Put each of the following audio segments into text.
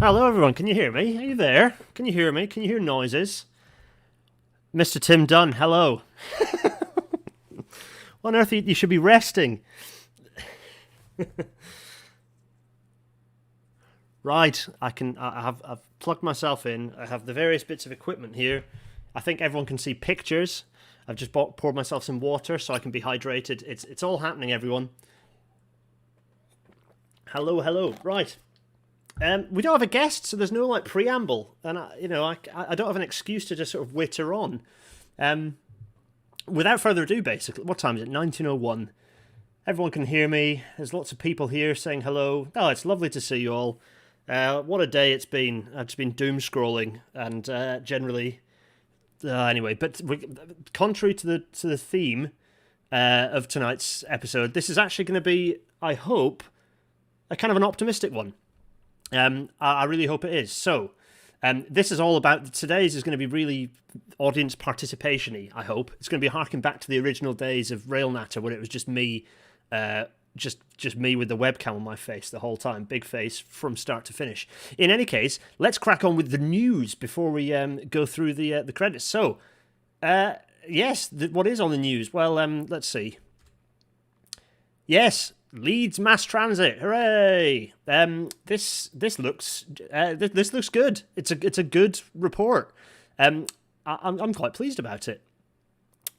Hello, everyone. Can you hear me? Are you there? Can you hear me? Can you hear noises? Mr. Tim Dunn, hello. What on earth? You should be resting. Right, I've plugged myself in. I have the various bits of equipment here. I think everyone can see pictures. I've just poured myself some water so I can be hydrated. It's all happening, everyone. Hello, hello. Right. We don't have a guest, so there's no like preamble, and I don't have an excuse to just sort of witter on. Without further ado, basically, what time is it? 19:01. Everyone can hear me. There's lots of people here saying hello. Oh, it's lovely to see you all. What a day it's been. I've just been doom scrolling and generally. Anyway, but contrary to the theme of tonight's episode, this is actually going to be, I hope, a kind of an optimistic one. I really hope it is. So, this is all about, today's is going to be really audience participation-y, I hope. It's going to be harking back to the original days of RailNatter, where it was just me, just me with the webcam on my face the whole time. Big face from start to finish. In any case, let's crack on with the news before we go through the credits. So, yes, what is on the news? Well, let's see. Yes, Leeds mass transit, hooray! This looks good. It's a good report. I'm quite pleased about it.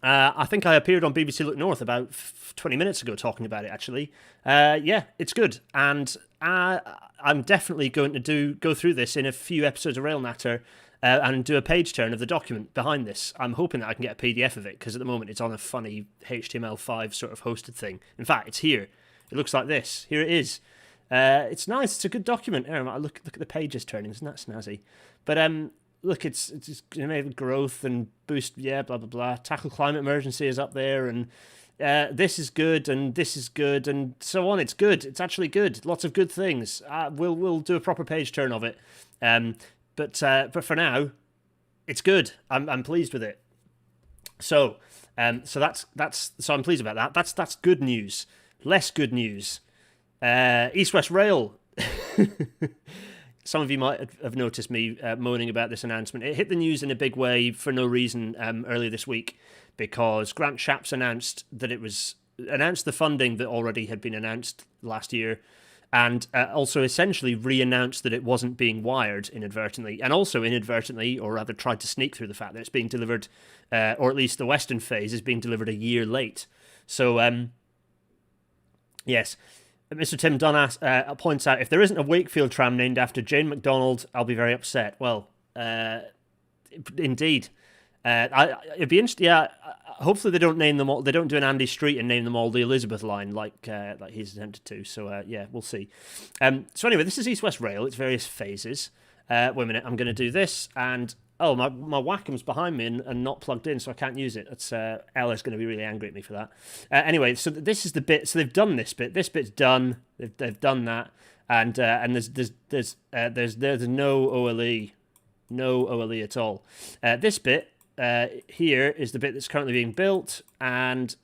I think I appeared on BBC Look North about 20 minutes ago talking about it. Actually, yeah, it's good, and I'm definitely going to go through this in a few episodes of RailNatter. And do a page turn of the document behind this. I'm hoping that I can get a PDF of it, because at the moment it's on a funny HTML5 sort of hosted thing. In fact, it's here. It looks like this. Here it is. It's nice. It's a good document. Look at the pages turning. Isn't that snazzy? But look, it's growth and boost. Yeah, blah blah blah. Tackle climate emergency is up there, and this is good, and this is good, and so on. It's good. It's actually good. Lots of good things. We'll do a proper page turn of it. But for now, it's good. I'm pleased with it. So so I'm pleased about that. That's good news. Less good news. East West Rail. Some of you might have noticed me moaning about this announcement. It hit the news in a big way for no reason earlier this week, because Grant Shapps announced the funding that already had been announced last year, and also essentially re-announced that it wasn't being wired inadvertently, and also inadvertently, or rather tried to sneak through the fact that it's being delivered, or at least the Western phase is being delivered a year late. So, yes, Mr. Tim Dunn points out, if there isn't a Wakefield tram named after Jane McDonald, I'll be very upset. Well, indeed. It'd be interesting. Yeah, hopefully they don't name them all. They don't do an Andy Street and name them all the Elizabeth line like he's attempted to. So yeah, we'll see. So anyway, this is East West Rail. It's various phases. Wait a minute. I'm going to do this, and oh, my Wacom's behind me and not plugged in, so I can't use it. That's Ella's going to be really angry at me for that. Anyway, so this is the bit. So they've done this bit. This bit's done. They've done that, and there's no OLE at all. This bit. Here is the bit that's currently being built, and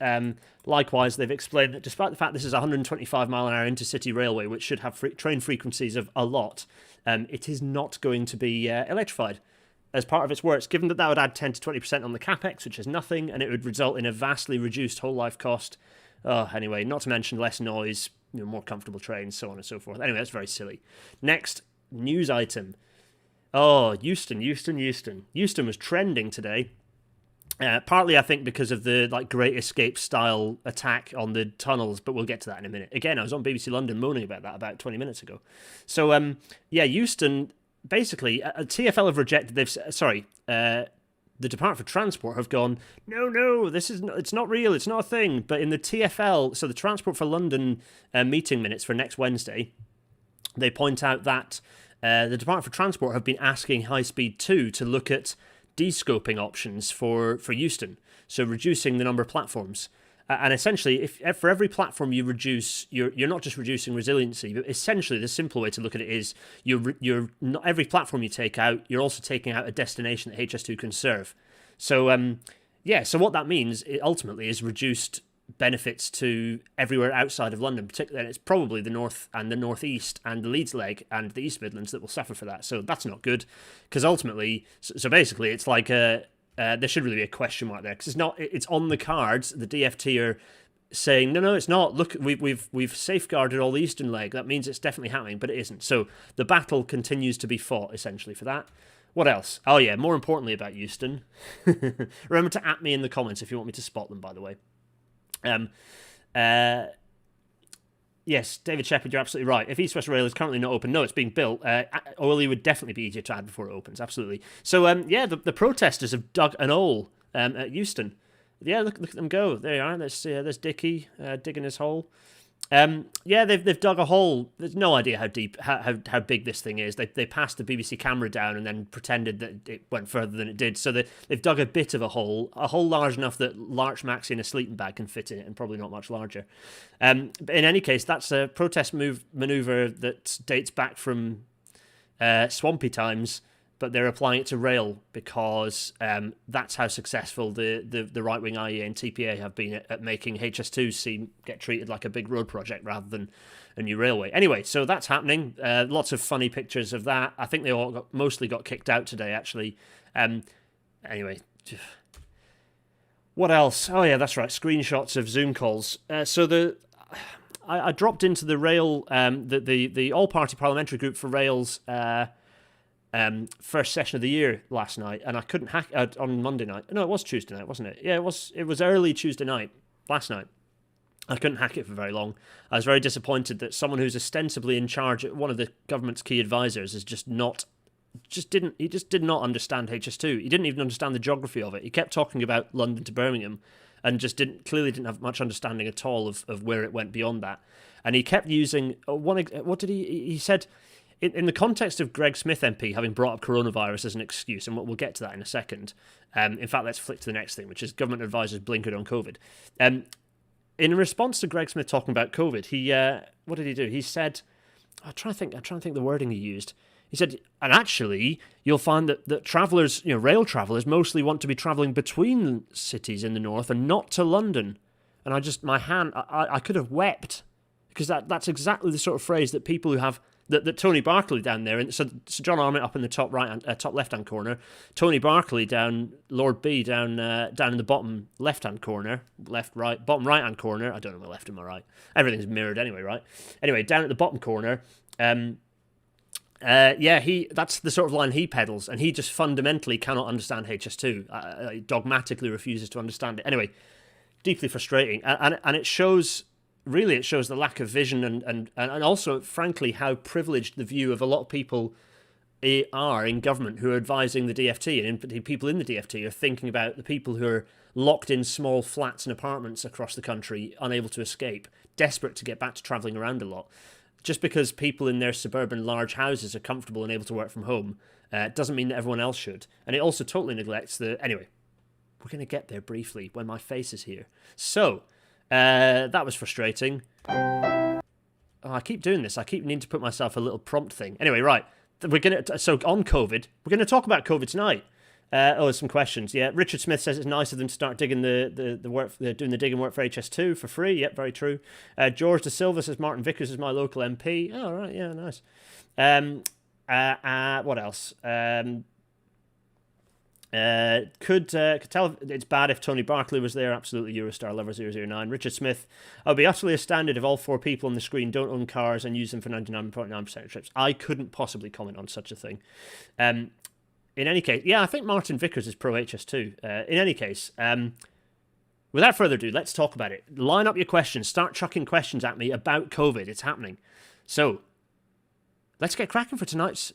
likewise they've explained that despite the fact this is a 125 mile an hour intercity railway, which should have train frequencies of a lot, it is not going to be electrified as part of its works, given that would add 10 to 20% on the capex, which is nothing, and it would result in a vastly reduced whole life cost. Anyway, not to mention less noise, more comfortable trains, so on and so forth. Anyway, that's very silly. Next news item. Oh, Euston was trending today. Partly, I think, because of the Great Escape style attack on the tunnels, but we'll get to that in a minute. Again, I was on BBC London moaning about that about 20 minutes ago. So, yeah, Euston, basically, TfL have rejected. The Department for Transport have gone, no, it's not real, it's not a thing. But in the TfL, so the Transport for London meeting minutes for next Wednesday, they point out that the Department for Transport have been asking High Speed 2 to look at de-scoping options for Euston, so reducing the number of platforms. And essentially, if for every platform you reduce, you're not just reducing resiliency, but essentially the simple way to look at it is you're not every platform you take out, you're also taking out a destination that HS2 can serve. So yeah, so what that means ultimately is reduced benefits to everywhere outside of London, particularly, and it's probably the north and the northeast and the Leeds leg and the East Midlands that will suffer for that. So that's not good, because ultimately, so basically, it's like there should really be a question mark there, because it's not. It's on the cards. The DfT are saying no, it's not. Look, we've safeguarded all the eastern leg. That means it's definitely happening, but it isn't. So the battle continues to be fought essentially for that. What else? Oh yeah, more importantly about Euston. Remember to @ me in the comments if you want me to spot them, by the way. Yes, David Shepherd, you're absolutely right. If East West Rail is currently not open, no, it's being built. Oily would definitely be easier to add before it opens, absolutely. So, yeah, the protesters have dug an hole at Euston. Yeah, look at them go. There you are. There's Dickie digging his hole. Yeah, they've dug a hole. There's no idea how deep, how big this thing is. They passed the BBC camera down and then pretended that it went further than it did. So they've dug a bit of a hole large enough that Larch Maxi in a sleeping bag can fit in it, and probably not much larger. But in any case, that's a protest maneuver that dates back from swampy times, but they're applying it to rail because that's how successful the right-wing IEA and TPA have been at making HS2 get treated like a big road project rather than a new railway. Anyway, so that's happening. Lots of funny pictures of that. I think they all mostly got kicked out today, actually. Anyway, what else? Oh, yeah, that's right. Screenshots of Zoom calls. I dropped into the rail, the all-party parliamentary group for rails first session of the year last night, and I couldn't hack it on Monday night. No, it was Tuesday night, wasn't it? Yeah, it was early Tuesday night, last night. I couldn't hack it for very long. I was very disappointed that someone who's ostensibly in charge, one of the government's key advisors, is just did not understand HS2. He didn't even understand the geography of it. He kept talking about London to Birmingham and just clearly didn't have much understanding at all of where it went beyond that. And he kept using what did he said, in the context of Greg Smith MP having brought up coronavirus as an excuse, and we'll get to that in a second. In fact, let's flick to the next thing, which is government advisors blinkered on COVID. In response to Greg Smith talking about COVID, he what did he do? He said, I'm trying to think the wording he used. He said, and actually, you'll find that travellers, rail travellers, mostly want to be travelling between cities in the north and not to London. And I could have wept, because that's exactly the sort of phrase that people who have. That Tony Barclay down there, and so John Armitt up in the top top left hand corner, Tony Barclay down, Lord B down in the bottom left hand corner, bottom right hand corner. I don't know my left and my right. Everything's mirrored anyway, right? Anyway, down at the bottom corner, that's the sort of line he peddles, and he just fundamentally cannot understand HS2. Dogmatically refuses to understand it. Anyway, deeply frustrating, and it shows. Really, it shows the lack of vision and also, frankly, how privileged the view of a lot of people are in government who are advising the DfT, and people in the DfT are thinking about the people who are locked in small flats and apartments across the country, unable to escape, desperate to get back to travelling around a lot. Just because people in their suburban large houses are comfortable and able to work from home doesn't mean that everyone else should. And it also totally neglects Anyway, we're going to get there briefly when my face is here. So... that was frustrating. Oh, I keep doing this. I keep needing to put myself a little prompt thing. Anyway, right. So on COVID, we're going to talk about COVID tonight. There's some questions. Yeah, Richard Smith says it's nice of them to start digging the work, doing the digging work for HS2 for free. Yep, very true. George De Silva says Martin Vickers is my local MP. Oh, right, yeah, nice. What else? Could tell it's bad if Tony Barclay was there. Absolutely, Eurostar Lover 009. Richard Smith, I would be utterly astounded if all four people on the screen don't own cars and use them for 99.9% of trips. I couldn't possibly comment on such a thing. In any case, yeah, I think Martin Vickers is pro HS2. In any case, without further ado, let's talk about it. Line up your questions. Start chucking questions at me about COVID. It's happening. So, let's get cracking for tonight's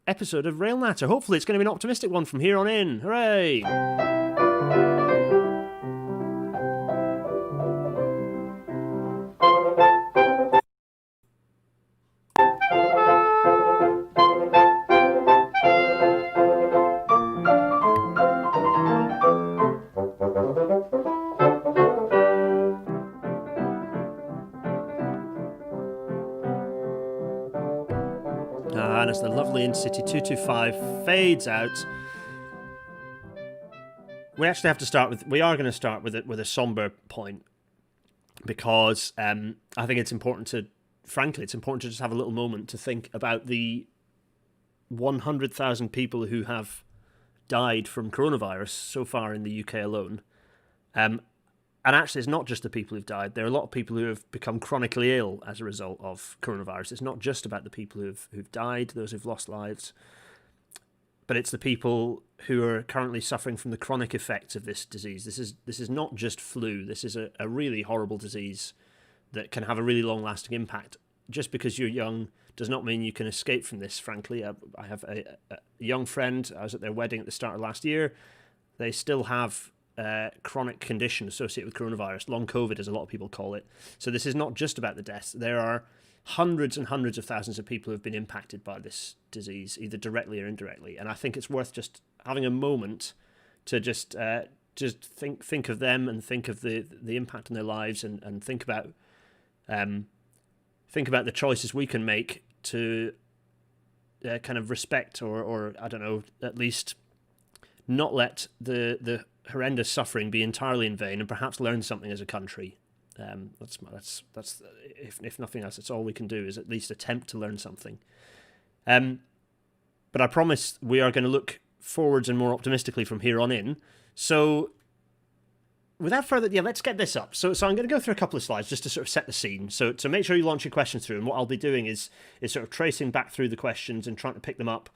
episode of Rail Natter. Hopefully it's going to be an optimistic one from here on in. Hooray! And as the lovely In-City 225 fades out, we are going to start with a somber point. because I think it's important to, frankly, it's important to just have a little moment to think about the 100,000 people who have died from coronavirus so far in the UK alone. And actually, it's not just the people who've died. There are a lot of people who have become chronically ill as a result of coronavirus. It's not just about the people who've died, those who've lost lives, but it's the people who are currently suffering from the chronic effects of this disease. This is not just flu. This is a really horrible disease that can have a really long-lasting impact. Just because you're young does not mean you can escape from this, frankly. I have a young friend. I was at their wedding at the start of last year. They still have chronic condition associated with coronavirus, long COVID, as a lot of people call it. So this is not just about the deaths. There are hundreds and hundreds of thousands of people who have been impacted by this disease, either directly or indirectly. And I think it's worth just having a moment to just think of them and think of the impact on their lives, and think about the choices we can make to kind of respect or I don't know, at least not let the horrendous suffering be entirely in vain, and perhaps learn something as a country. That's if nothing else, that's all we can do, is at least attempt to learn something. But I promise we are going to look forwards and more optimistically from here on in. So without further, let's get this up. So I'm going to go through a couple of slides just to sort of set the scene. So make sure you launch your questions through, and what I'll be doing is sort of tracing back through the questions and trying to pick them up,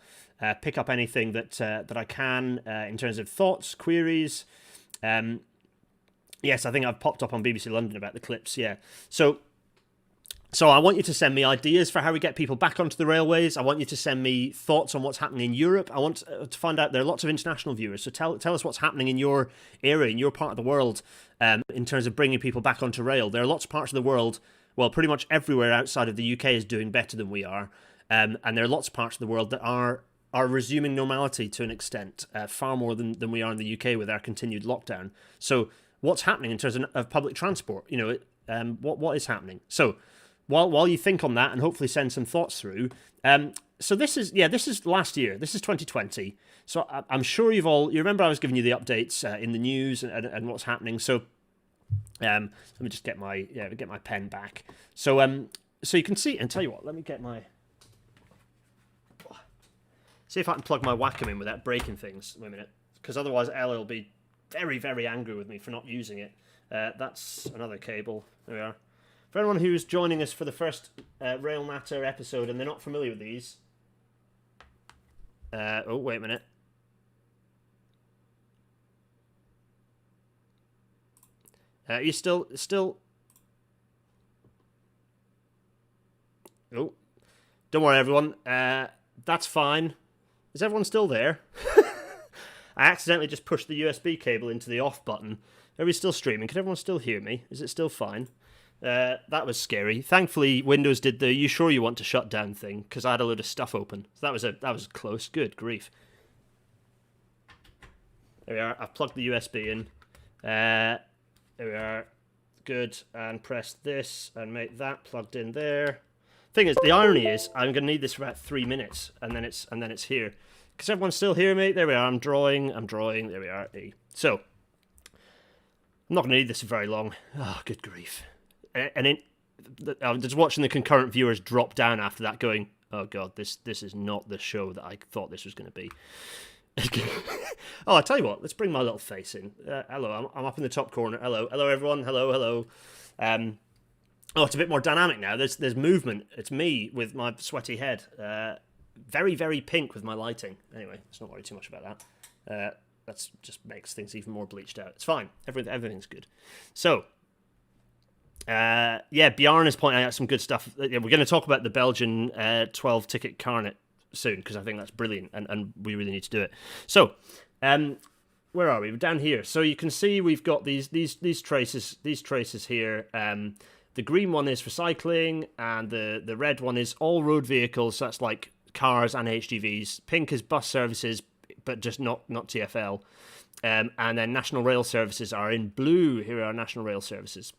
pick up anything that I can in terms of thoughts, queries. Yes, I think I've popped up on BBC London about the clips. Yeah, so I want you to send me ideas for how we get people back onto the railways. I want you to send me thoughts on what's happening in Europe. I want to find out, there are lots of international viewers, so tell us what's happening in your area, in your part of the world, in terms of bringing people back onto rail. There are lots of parts of the world, well, pretty much everywhere outside of the UK is doing better than we are, and there are lots of parts of the world that are resuming normality to an extent, far more than we are in the UK with our continued lockdown. So what's happening in terms of public transport? What is happening? So while you think on that and hopefully send some thoughts through, so this is last year. This is 2020. So I'm sure you remember I was giving you the updates in the news and what's happening. So let me just get my pen back. So you can see, and tell you what, let me get my, see if I can plug my Wacom in without breaking things. Wait a minute, because otherwise Ella will be very, very angry with me for not using it. That's another cable. There we are. For anyone who's joining us for the first Rail Matter episode and they're not familiar with these... oh, wait a minute. You still... Oh. Don't worry, everyone. That's fine. Is everyone still there? I accidentally just pushed the USB cable into the off button. Are we still streaming? Can everyone still hear me? Is it still fine? That was scary. Thankfully, Windows did the "you sure you want to shut down" thing, because I had a load of stuff open. So that was close. Good grief. There we are. I've plugged the USB in. There we are. Good. And press this and make that plugged in there. Thing is, the irony is, I'm going to need this for about 3 minutes, and then it's here. Because everyone's still hear me? There we are. I'm drawing. There we are. So I'm not going to need this for very long. Oh, good grief. And I'm just watching the concurrent viewers drop down after that, going, "Oh God, this is not the show that I thought this was going to be." Oh, I tell you what, let's bring my little face in. Hello, I'm up in the top corner. Hello, everyone. Hello. Oh, it's a bit more dynamic now. There's movement. It's me with my sweaty head. Very, very pink with my lighting. Anyway, let's not worry too much about that. That just makes things even more bleached out. It's fine. Everything's good. So. Bjarne is pointing out some good stuff. We're going to talk about the Belgian 12-ticket carnet soon, because I think that's brilliant, and we really need to do it. So, where are we? We're down here. So you can see we've got these traces here. The green one is for cycling, and the red one is all road vehicles. So that's like cars and HGVs. Pink is bus services, but just not TfL. And then national rail services are in blue. Here are national rail services.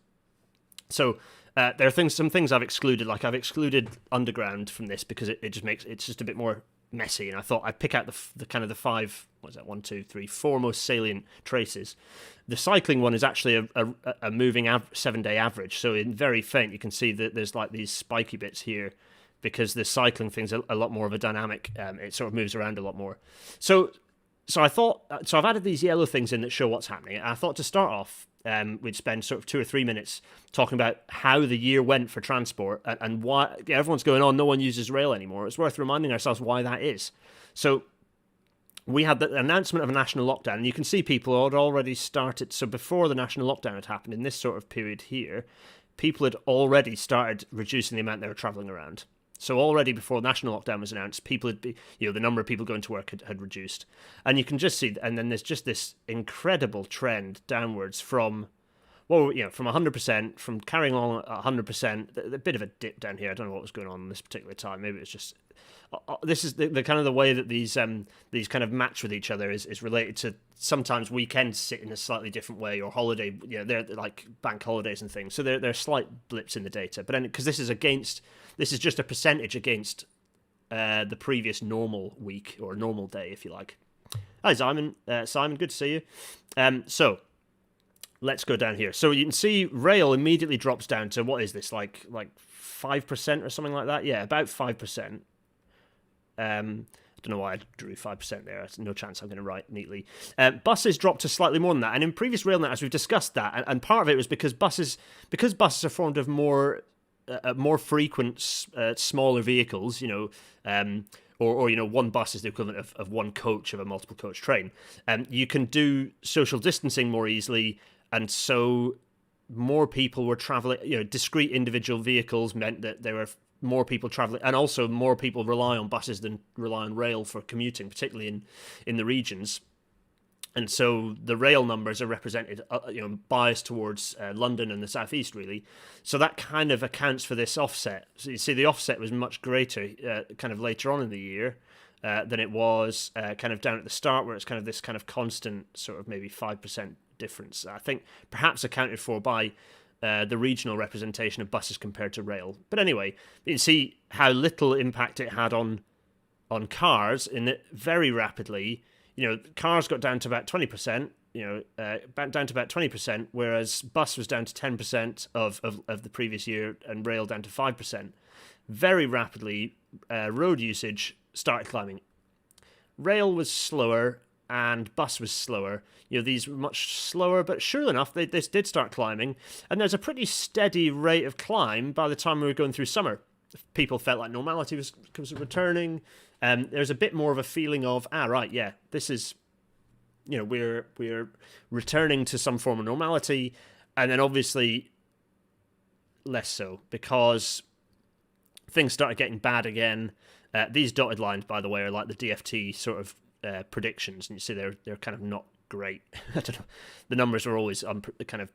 So there are some things I've excluded, like I've excluded underground from this because it just makes it's just a bit more messy, and I thought I'd pick out the kind of the five, what is that, 1, 2, 3, 4 most salient traces. The cycling one is actually a moving 7-day average, so in very faint you can see that there's like these spiky bits here, because the cycling thing's a lot more of a dynamic. It sort of moves around a lot more. So I thought, so I've added these yellow things in that show what's happening. I thought to start off, we'd spend sort of 2 or 3 minutes talking about how the year went for transport, and why everyone's going on, no one uses rail anymore. It's worth reminding ourselves why that is. So we had the announcement of a national lockdown, and you can see people had already started. So before the national lockdown had happened, in this sort of period here, people had already started reducing the amount they were travelling around. So already before national lockdown was announced, people had the number of people going to work had reduced. And you can just see, and then there's just this incredible trend downwards from 100%, from carrying on 100%, a bit of a dip down here. I don't know what was going on this particular time. Maybe it's just, this is the kind of the way that these kind of match with each other is related to sometimes weekends sit in a slightly different way, or holiday, they're like bank holidays and things. So there are slight blips in the data. But then, because this is just a percentage against the previous normal week, or normal day, if you like. Hi, Simon. Simon, good to see you. So let's go down here. So you can see rail immediately drops down to, what is this, like 5% or something like that? Yeah, about 5%. I don't know why I drew 5% there. There's no chance I'm going to write neatly. Buses dropped to slightly more than that. And in previous RailNet, as we've discussed that, and part of it was because buses are formed of more frequent, smaller vehicles, or one bus is the equivalent of one coach of a multiple coach train. You can do social distancing more easily, and so more people were traveling. Discrete individual vehicles meant that there were more people traveling, and also more people rely on buses than rely on rail for commuting, particularly in the regions. And so the rail numbers are represented, biased towards London and the southeast, really. So that kind of accounts for this offset. So you see, the offset was much greater, kind of later on in the year, than it was kind of down at the start, where it's kind of this kind of constant sort of maybe 5% difference. I think perhaps accounted for by the regional representation of buses compared to rail. But anyway, you can see how little impact it had on cars, in that very rapidly, cars got down to about 20%, down to about 20%, whereas bus was down to 10% of the previous year, and rail down to 5%. Very rapidly, road usage started climbing. Rail was slower and bus was slower. These were much slower, but sure enough, this did start climbing. And there's a pretty steady rate of climb by the time we were going through summer. People felt like normality was returning. There's a bit more of a feeling of, this is, we're returning to some form of normality. And then obviously less so, because things started getting bad again. These dotted lines, by the way, are like the DFT sort of predictions, and you see they're kind of not great. I don't know. The numbers are always kind of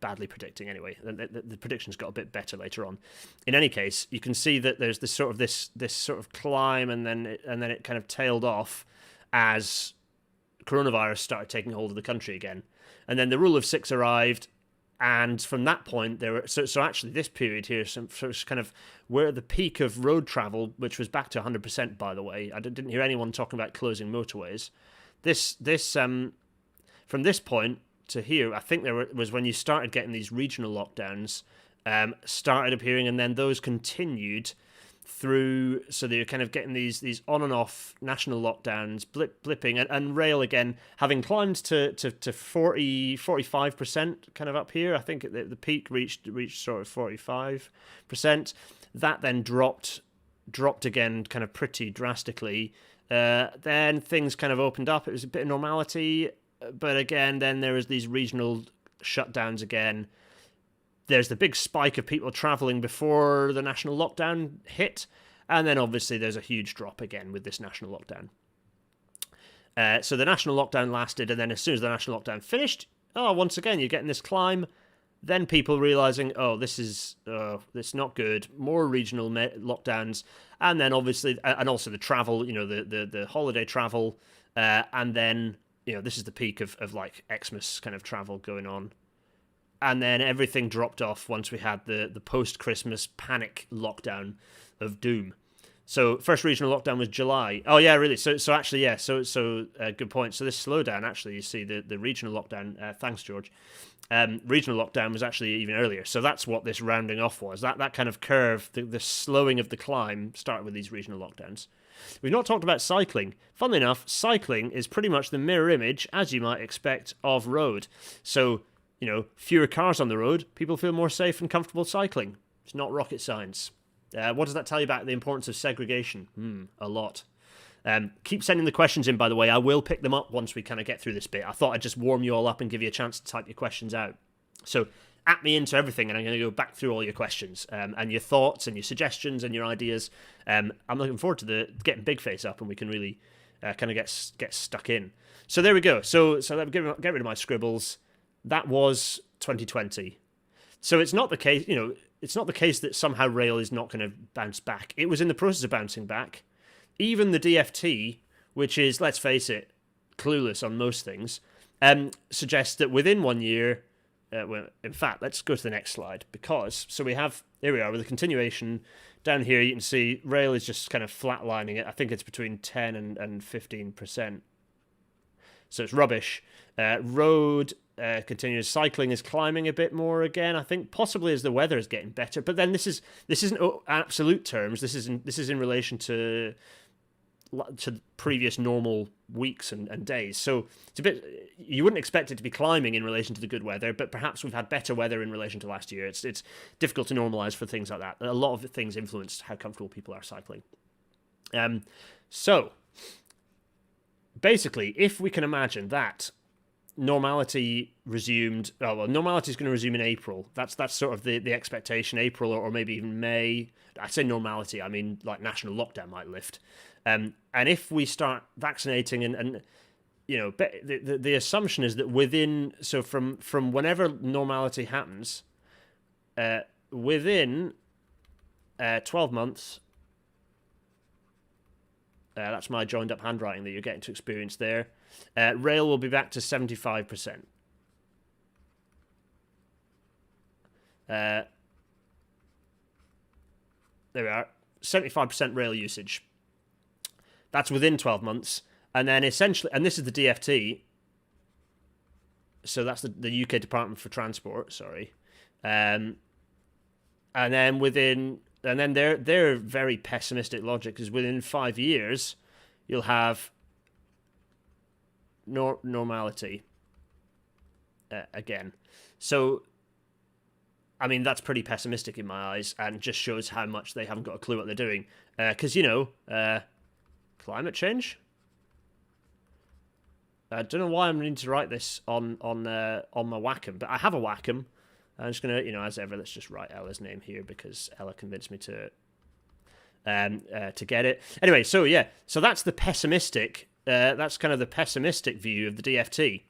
badly predicting anyway. The predictions got a bit better later on. In any case, you can see that there's this sort of climb, and then it kind of tailed off as coronavirus started taking hold of the country again. And then the rule of 6 arrived, and from that point there were so actually this period here, was kind of where the peak of road travel, which was back to 100%, by the way. I didn't hear anyone talking about closing motorways. This from this point to here, I think was when you started getting these regional lockdowns started appearing, and then those continued through. So they're kind of getting these on and off national lockdowns, blipping, and rail again having climbed to 45% kind of up here. I think the peak reached sort of 45%. That then dropped again kind of pretty drastically. Then things kind of opened up. It was a bit of normality. But again, then there was these regional shutdowns again. There's the big spike of people travelling before the national lockdown hit. And then obviously there's a huge drop again with this national lockdown. So the national lockdown lasted, and then as soon as the national lockdown finished, once again, you're getting this climb. Then people realising, this is not good. More regional lockdowns. And then obviously, and also the travel, the holiday travel. And then, this is the peak of like Xmas kind of travel going on. And then everything dropped off once we had the post-Christmas panic lockdown of doom. So first regional lockdown was July. Oh yeah, really. So actually, yeah. So good point. So this slowdown, actually, you see the regional lockdown. Thanks, George. Regional lockdown was actually even earlier. So that's what this rounding off was. That kind of curve, the slowing of the climb, started with these regional lockdowns. We've not talked about cycling. Funnily enough, cycling is pretty much the mirror image, as you might expect, of road. So, fewer cars on the road, people feel more safe and comfortable cycling. It's not rocket science. What does that tell you about the importance of segregation? A lot. Keep sending the questions in, by the way. I will pick them up once we kind of get through this bit. I thought I'd just warm you all up and give you a chance to type your questions out. So, at me into everything, and I'm going to go back through all your questions and your thoughts and your suggestions and your ideas. I'm looking forward to getting Big Face up, and we can really kind of get stuck in. So there we go. So let me get rid of my scribbles. That was 2020. So it's not the case, it's not the case that somehow rail is not going to bounce back. It was in the process of bouncing back. Even the DFT, which is, let's face it, clueless on most things, suggests that within 1 year. Well, in fact, let's go to the next slide so here we are with a continuation. Down here, you can see rail is just kind of flatlining it. I think it's between 10 and 15%. So it's rubbish. Road continues. Cycling is climbing a bit more again. I think possibly as the weather is getting better. But then this isn't absolute terms. This is in relation to previous normal weeks and days. So it's a bit, you wouldn't expect it to be climbing in relation to the good weather, but perhaps we've had better weather in relation to last year. It's difficult to normalize for things like that. A lot of things influence how comfortable people are cycling. So basically, if we can imagine that normality resumed, normality is going to resume in April. That's sort of the expectation, April or maybe even May. I say normality, I mean like national lockdown might lift. And if we start vaccinating and the assumption is that from whenever normality happens, within 12 months, that's my joined up handwriting that you're getting to experience there, rail will be back to 75%. There we are, 75% rail usage. That's within 12 months. And then essentially, and this is the DFT, so that's the UK Department for Transport, sorry. And then their very pessimistic logic is within 5 years, you'll have normality again. So, I mean, that's pretty pessimistic in my eyes and just shows how much they haven't got a clue what they're doing. Because, climate change. I don't know why I'm needing to write this on my Wacom, but I have a Wacom. I'm just gonna, as ever, let's just write Ella's name here because Ella convinced me to get it. Anyway, so that's the pessimistic. That's kind of the pessimistic view of the DFT.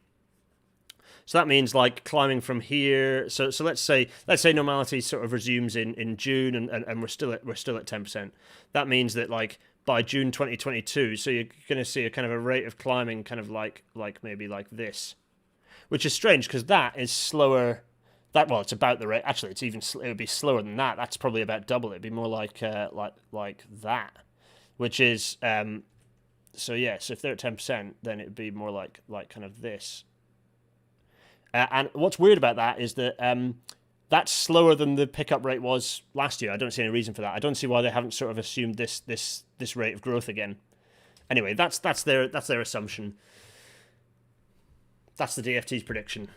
So that means like climbing from here. So let's say normality sort of resumes in June and we're still at 10%. That means that like by June 2022, so you're going to see a kind of a rate of climbing kind of like maybe like this, which is strange because that is slower. It's about the rate. Actually, it would be slower than that. That's probably about double. It'd be more like that, which is so if they're at 10%, then it'd be more like kind of this. And what's weird about that is that that's slower than the pickup rate was last year. I don't see any reason for that. I don't see why they haven't sort of assumed this rate of growth again. Anyway, that's their assumption. That's the DFT's prediction.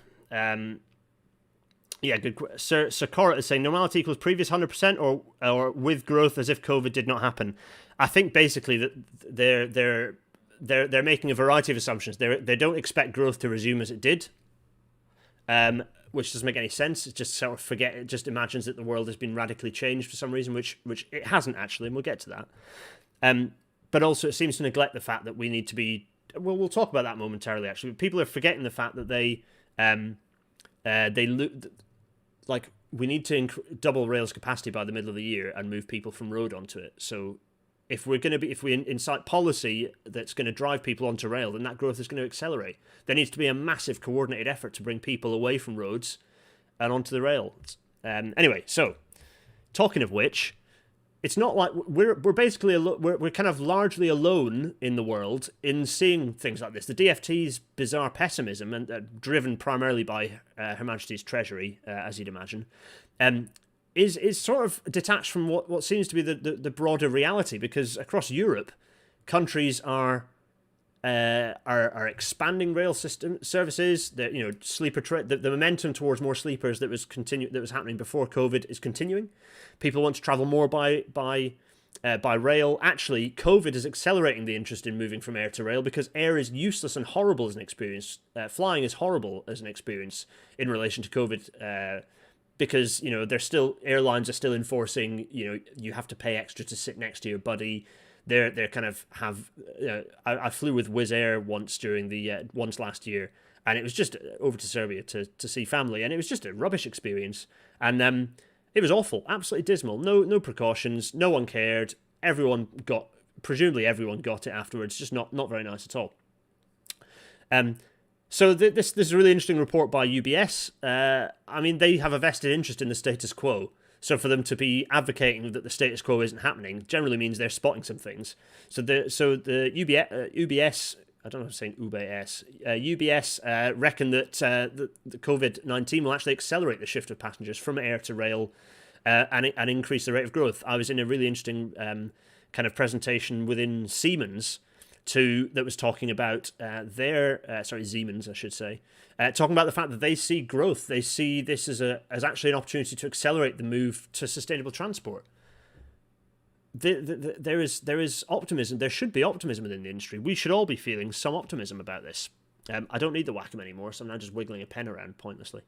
Yeah, good. Sir Cora is saying normality equals previous 100% or with growth as if COVID did not happen. I think basically that they're making a variety of assumptions. They don't expect growth to resume as it did. Which doesn't make any sense. It just sort of it just imagines that the world has been radically changed for some reason, which it hasn't actually, and we'll get to that. But also it seems to neglect the fact that we need to be, we'll talk about that momentarily actually, but people are forgetting the fact that we need to double rail's capacity by the middle of the year and move people from road onto it. So if we incite policy that's going to drive people onto rail, then that growth is going to accelerate. There needs to be a massive coordinated effort to bring people away from roads and onto the rail. Anyway, so talking of which, it's not like we're basically we're kind of largely alone in the world in seeing things like this. The DFT's bizarre pessimism, and driven primarily by Her Majesty's Treasury, as you'd imagine, is sort of detached from what seems to be the broader reality, because across Europe, countries are expanding rail system services. That, you know, the momentum towards more sleepers that was happening before COVID is continuing. People want to travel more by rail. Actually, COVID is accelerating the interest in moving from air to rail, because air is useless and horrible as an experience. Flying is horrible as an experience in relation to COVID. Because, you know, airlines are still enforcing, you know, you have to pay extra to sit next to your buddy. They're kind of have. I flew with Wizz Air once once last year, and it was just over to Serbia to see family, and it was just a rubbish experience, and it was awful, absolutely dismal. No precautions, no one cared. Presumably everyone got it afterwards. Just not very nice at all. So this is a really interesting report by UBS. I mean, they have a vested interest in the status quo. So for them to be advocating that the status quo isn't happening generally means they're spotting some things. So the UBS, I don't know if I'm saying UBS, UBS reckon that the COVID-19 will actually accelerate the shift of passengers from air to rail, and increase the rate of growth. I was in a really interesting kind of presentation within Siemens that was talking about Siemens, I should say, talking about the fact that they see growth. They see this as actually an opportunity to accelerate the move to sustainable transport. There is optimism. There should be optimism within the industry. We should all be feeling some optimism about this. I don't need the Wacom anymore, so I'm now just wiggling a pen around pointlessly.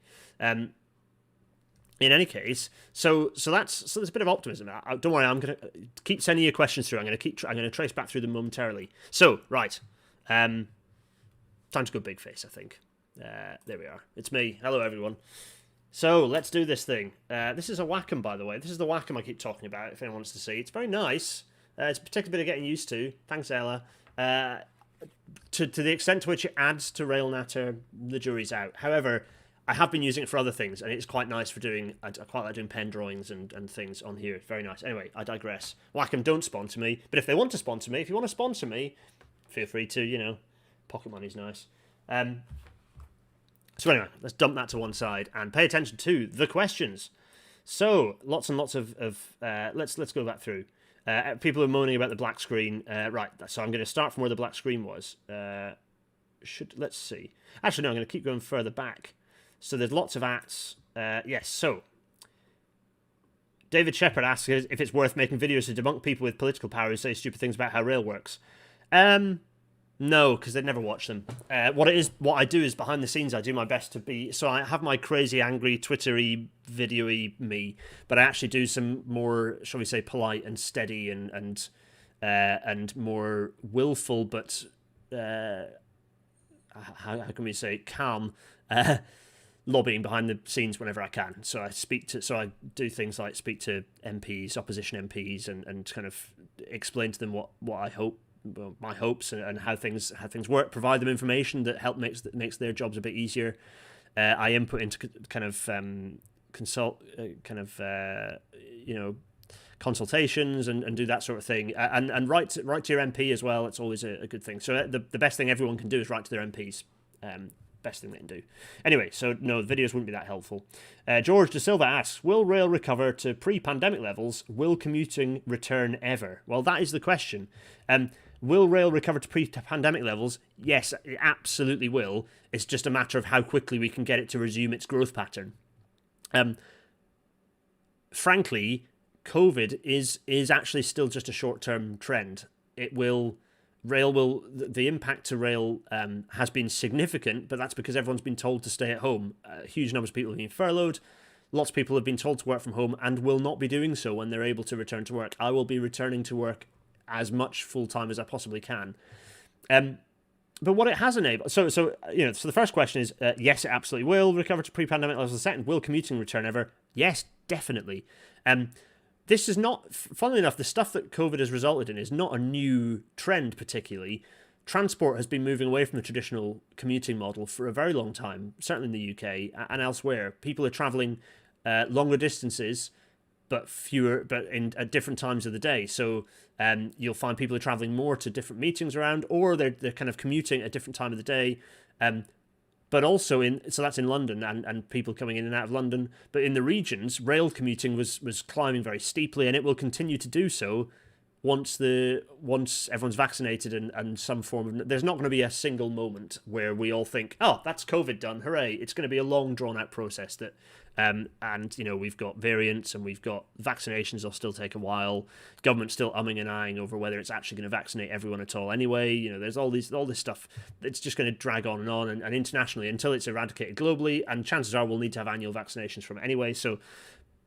In any case, so there's a bit of optimism. Don't worry, I'm gonna keep sending you questions through. I'm gonna trace back through them momentarily. So right, time to go big face, I think. There we are. It's me. Hello everyone. So let's do this thing. This is a Wacom, by the way. This is the Wacom I keep talking about. If anyone wants to see, it's very nice. It's a particular bit of getting used to. Thanks, Ella. To the extent to which it adds to Rail Natter, the jury's out. However, I have been using it for other things, and it's quite nice for doing. I quite like doing pen drawings and things on here. It's very nice. Anyway, I digress. Wacom don't sponsor me, but if they want to sponsor me, if you want to sponsor me, feel free to. You know, pocket money's nice. So anyway, let's dump that to one side and pay attention to the questions. So lots and lots of let's go back through. People are moaning about the black screen. Right, so I'm going to start from where the black screen was. Let's see. Actually, no, I'm going to keep going further back. So there's lots of ats. Yes, so David Shepard asks if it's worth making videos to debunk people with political power who say stupid things about how rail works. No, because they'd never watch them. What I do is behind the scenes, I do my best to be. So I have my crazy, angry, Twittery, videoy me, but I actually do some more, shall we say, polite and steady and more willful, but how can we say, calm. Lobbying behind the scenes whenever I can. So I do things like speak to MPs, opposition MPs, and kind of explain to them what I hope, my hopes, and how things work. Provide them information that makes their jobs a bit easier. I input into kind of consultations and do that sort of thing. And write to your MP as well. It's always a good thing. So the best thing everyone can do is write to their MPs. Best thing they can do. Anyway, so no, the videos wouldn't be that helpful. George De Silva asks, will rail recover to pre-pandemic levels? Will commuting return ever? Well, that is the question. Will rail recover to pre-pandemic levels? Yes, it absolutely will. It's just a matter of how quickly we can get it to resume its growth pattern. Frankly, COVID is actually still just a short-term trend. The impact to rail has been significant, but that's because everyone's been told to stay at home. Huge numbers of people have been furloughed. Lots of people have been told to work from home and will not be doing so when they're able to return to work. I will be returning to work as much full-time as I possibly can. But what it has enabled... So the first question is, yes, it absolutely will recover to pre-pandemic levels. The second, will commuting return ever? Yes, definitely. This is not, funnily enough, the stuff that COVID has resulted in is not a new trend particularly. Transport has been moving away from the traditional commuting model for a very long time, certainly in the UK and elsewhere. People are travelling longer distances, but fewer, but at different times of the day. So you'll find people are traveling more to different meetings around, or they're kind of commuting at a different time of the day. But also so that's in London and people coming in and out of London. But in the regions, rail commuting was climbing very steeply, and it will continue to do so once everyone's vaccinated and some form of. There's not going to be a single moment where we all think, oh, that's COVID done, hooray! It's going to be a long drawn out process that. And we've got variants and we've got vaccinations that'll still take a while. Government's still umming and ahhing over whether it's actually going to vaccinate everyone at all anyway. There's all this stuff that's just going to drag on and internationally until it's eradicated globally, and chances are we'll need to have annual vaccinations from it anyway. So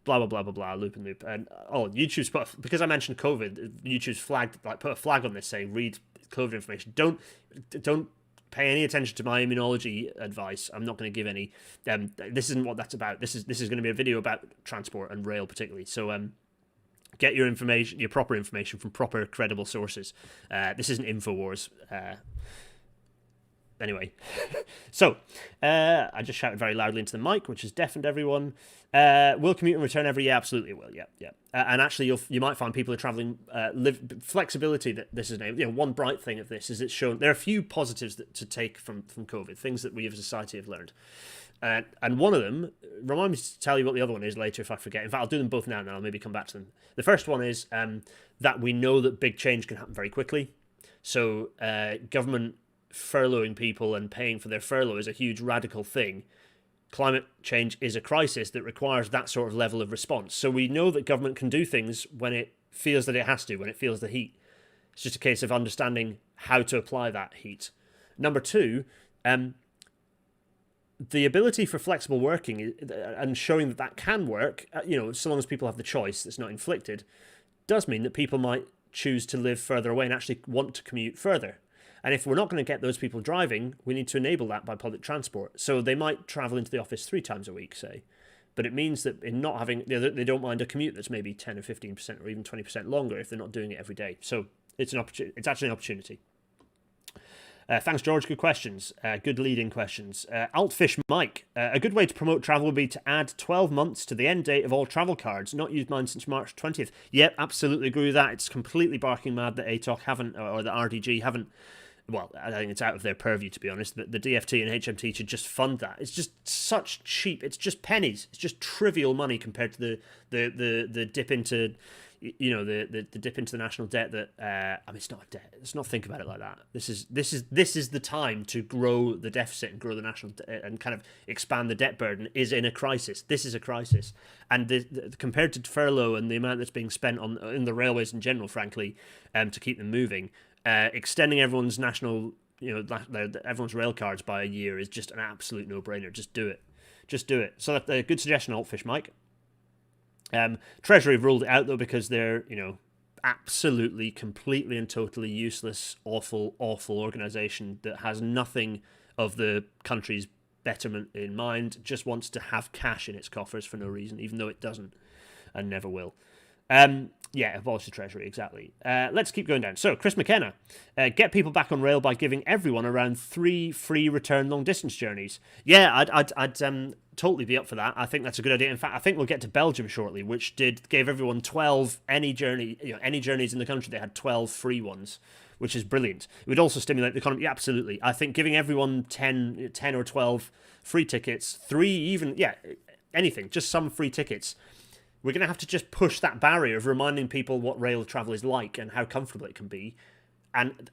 blah blah blah blah blah, loop and loop. And YouTube's because I mentioned COVID, YouTube's put a flag on this saying read COVID information. Don't pay any attention to my immunology advice. I'm not going to give any. This isn't what that's about. This is going to be a video about transport and rail particularly. So get your information, your proper information from proper credible sources. This isn't Infowars. Anyway, so I just shouted very loudly into the mic, which has deafened everyone. Will commuting return every year? Absolutely will. Yeah. And actually, you might find people are traveling. Flexibility. That this is one bright thing of this is it's shown there are a few positives to take from COVID, things that we as a society have learned. And one of them, remind me to tell you what the other one is later if I forget. In fact, I'll do them both now and I'll maybe come back to them. The first one is that we know that big change can happen very quickly. So government furloughing people and paying for their furlough is a huge radical thing. Climate change is a crisis that requires that sort of level of response. So we know that government can do things when it feels that it has to, when it feels the heat. It's just a case of understanding how to apply that heat. Number two, the ability for flexible working and showing that can work, so long as people have the choice that's not inflicted, does mean that people might choose to live further away and actually want to commute further. And if we're not going to get those people driving, we need to enable that by public transport. So they might travel into the office 3 times a week, say. But it means that in not having, they don't mind a commute that's maybe 10 or 15% or even 20% longer if they're not doing it every day. So it's an opportunity. It's actually an opportunity. Thanks, George. Good questions. Good leading questions. Altfish Mike. A good way to promote travel would be to add 12 months to the end date of all travel cards. Not used mine since March 20th. Yep, absolutely agree with that. It's completely barking mad that ATOC haven't, or the RDG haven't. Well, I think it's out of their purview, to be honest. The DFT and HMT should just fund that. It's just such cheap. It's just pennies. It's just trivial money compared to the dip into, the dip into the national debt. That it's not a debt. Let's not think about it like that. This is the time to grow the deficit and grow the national and kind of expand the debt burden. Is in a crisis. This is a crisis, and compared to furlough and the amount that's being spent in the railways in general, frankly, to keep them moving. Extending everyone's everyone's rail cards by a year is just an absolute no-brainer. Just do it. So that's a good suggestion, Altfish Mike. Treasury have ruled it out though because they're absolutely, completely and totally useless, awful organisation that has nothing of the country's betterment in mind. Just wants to have cash in its coffers for no reason, even though it doesn't and never will. Abolish the Treasury, exactly. Let's keep going down. So, Chris McKenna, get people back on rail by giving everyone around 3 free return long-distance journeys. Yeah, I'd totally be up for that. I think that's a good idea. In fact, I think we'll get to Belgium shortly, which gave everyone 12 any journeys in the country. They had 12 free ones, which is brilliant. It would also stimulate the economy. Yeah, absolutely. I think giving everyone 10 or 12 free tickets, 3 even, anything, just some free tickets. We're going to have to just push that barrier of reminding people what rail travel is like and how comfortable it can be. And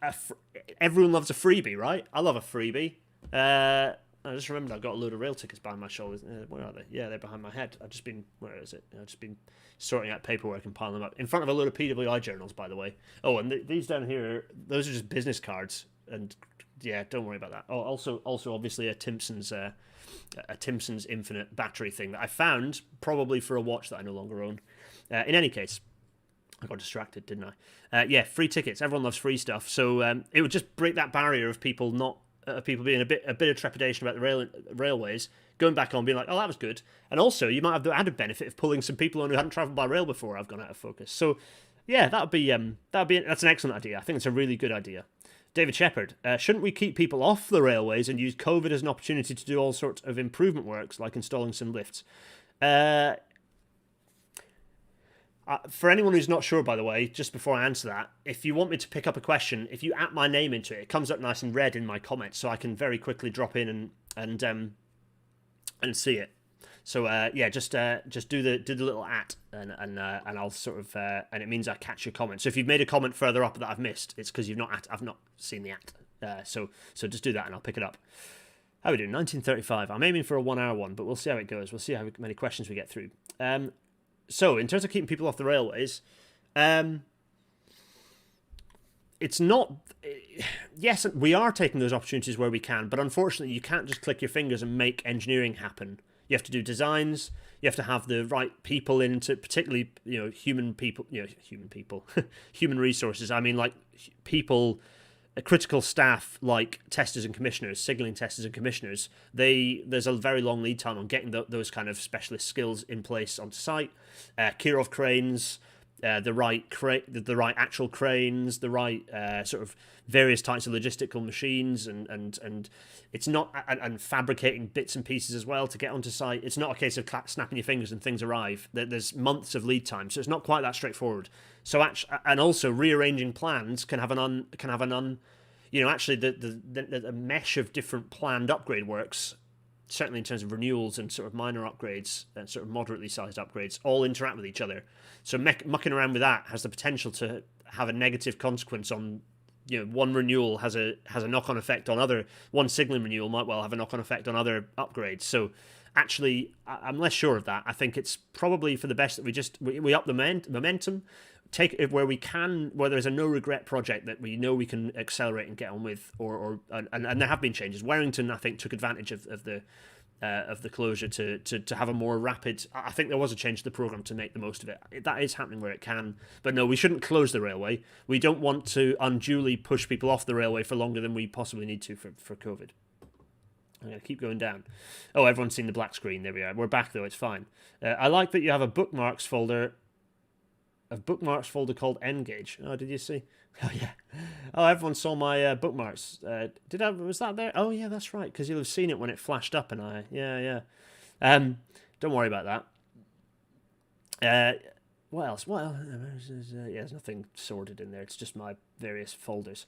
everyone loves a freebie, right? I love a freebie. I just remembered I got a load of rail tickets behind my shoulders. Where are they? Yeah, they're behind my head. Where is it? I've just been sorting out paperwork and piling them up. In front of a load of PWI journals, by the way. Oh, and these down here, those are just business cards. And yeah, don't worry about that. Oh, also obviously a Timpson's infinite battery thing that I found probably for a watch that I no longer own. In any case, I got distracted, didn't I? Free tickets. Everyone loves free stuff, so it would just break that barrier of people being a bit of trepidation about the railways, going back on being like, oh, that was good, and also you might have the added benefit of pulling some people on who hadn't travelled by rail before. I've gone out of focus, so yeah, that's an excellent idea. I think it's a really good idea. David Shepherd, shouldn't we keep people off the railways and use COVID as an opportunity to do all sorts of improvement works, like installing some lifts? For anyone who's not sure, by the way, just before I answer that, if you want me to pick up a question, if you add my name into it, it comes up nice and red in my comments, so I can very quickly drop in and see it. So yeah, just do the little @ and I'll sort of and it means I catch your comment. So if you've made a comment further up that I've missed, it's because I've not seen the @ so just do that and I'll pick it up. How are we doing? 1935. I'm aiming for a 1 hour one, but we'll see how it goes. We'll see how many questions we get through. So, in terms of keeping people off the railways, it's not... Yes, we are taking those opportunities where we can, but unfortunately you can't just click your fingers and make engineering happen. You have to do designs, you have to have the right people into, particularly, human resources. I mean, like, people... critical staff like testers and commissioners, signalling testers and commissioners, there's a very long lead time on getting those kind of specialist skills in place onto site. Kirov cranes, the right actual cranes, the right sort of various types of logistical machines, and it's not and fabricating bits and pieces as well to get onto site. It's not a case of snapping your fingers and things arrive. There's months of lead time, so it's not quite that straightforward. So and also rearranging plans can have actually the mesh of different planned upgrade works, certainly in terms of renewals and sort of minor upgrades and sort of moderately sized upgrades, all interact with each other. So mucking around with that has the potential to have a negative consequence on, one renewal has a knock-on effect on other. One signaling renewal might well have a knock-on effect on other upgrades. So actually, I'm less sure of that. I think it's probably for the best that we up the momentum, take it where we can, where there's a no regret project that we know we can accelerate and get on with, and there have been changes. Warrington, I think, took advantage of the closure to have a more rapid. I think there was a change to the program to make the most of it. That is happening where it can, but no, we shouldn't close the railway. We don't want to unduly push people off the railway for longer than we possibly need to for COVID. I'm going to keep going down. Oh, everyone's seen the black screen. There we are. We're back though. It's fine. I like that you have a bookmarks folder called N-Gauge. Oh, did you see? Oh, yeah. Oh, everyone saw my bookmarks. Was that there? Oh, yeah, that's right, because you'll have seen it when it flashed up, and yeah. Don't worry about that. What else? Well, there's nothing sorted in there. It's just my various folders.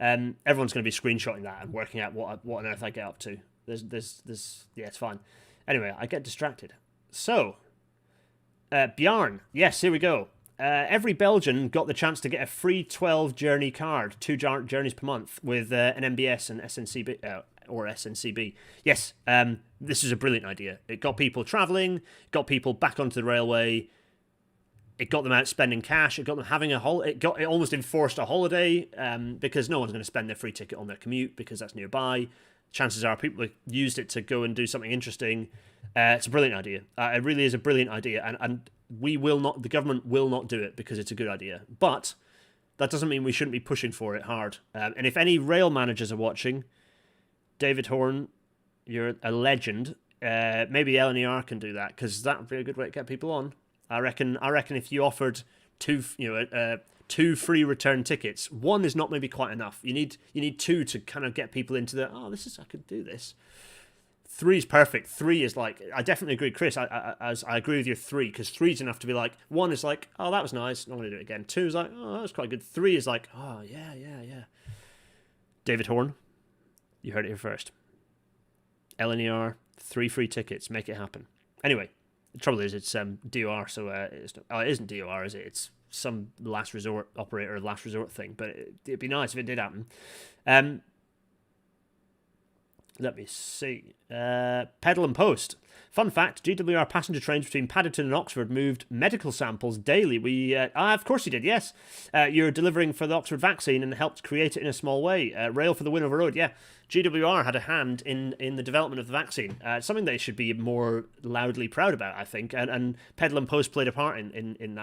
Everyone's going to be screenshotting that and working out what on earth I get up to. Yeah, it's fine. Anyway, I get distracted. So, Bjarn. Yes, here we go. Every Belgian got the chance to get a free 12 journey card, 2 journeys per month, with an MBS and SNCB, or SNCB. Yes, this is a brilliant idea. It got people travelling, got people back onto the railway, it got them out spending cash, it got them having a holiday, it almost enforced a holiday, because no one's going to spend their free ticket on their commute because that's nearby. Chances are people used it to go and do something interesting. It's a brilliant idea. It really is a brilliant idea, and the government will not do it because it's a good idea. But that doesn't mean we shouldn't be pushing for it hard. And if any rail managers are watching, David Horn, you're a legend. Maybe LNER can do that, because that would be a good way to get people on. I reckon if you offered two free return tickets, one is not maybe quite enough. You need 2 to kind of get people into I could do this. 3 is perfect. 3 is like, I definitely agree, Chris. I agree with your 3, because 3 is enough to be like, 1 is like, oh, that was nice, I'm going to do it again. 2 is like, oh, that was quite good. 3 is like, oh, yeah. David Horn, you heard it here first. LNER, 3 free tickets, make it happen. Anyway, the trouble is it's DOR, so it isn't DOR, is it? It's some last resort operator, last resort thing, but it'd be nice if it did happen. Let me see. Pedal and Post. Fun fact, GWR passenger trains between Paddington and Oxford moved medical samples daily. Of course you did, yes. You're delivering for the Oxford vaccine and helped create it in a small way. Rail for the win over road, yeah. GWR had a hand in the development of the vaccine. Something they should be more loudly proud about, I think. And Pedal and Post played a part in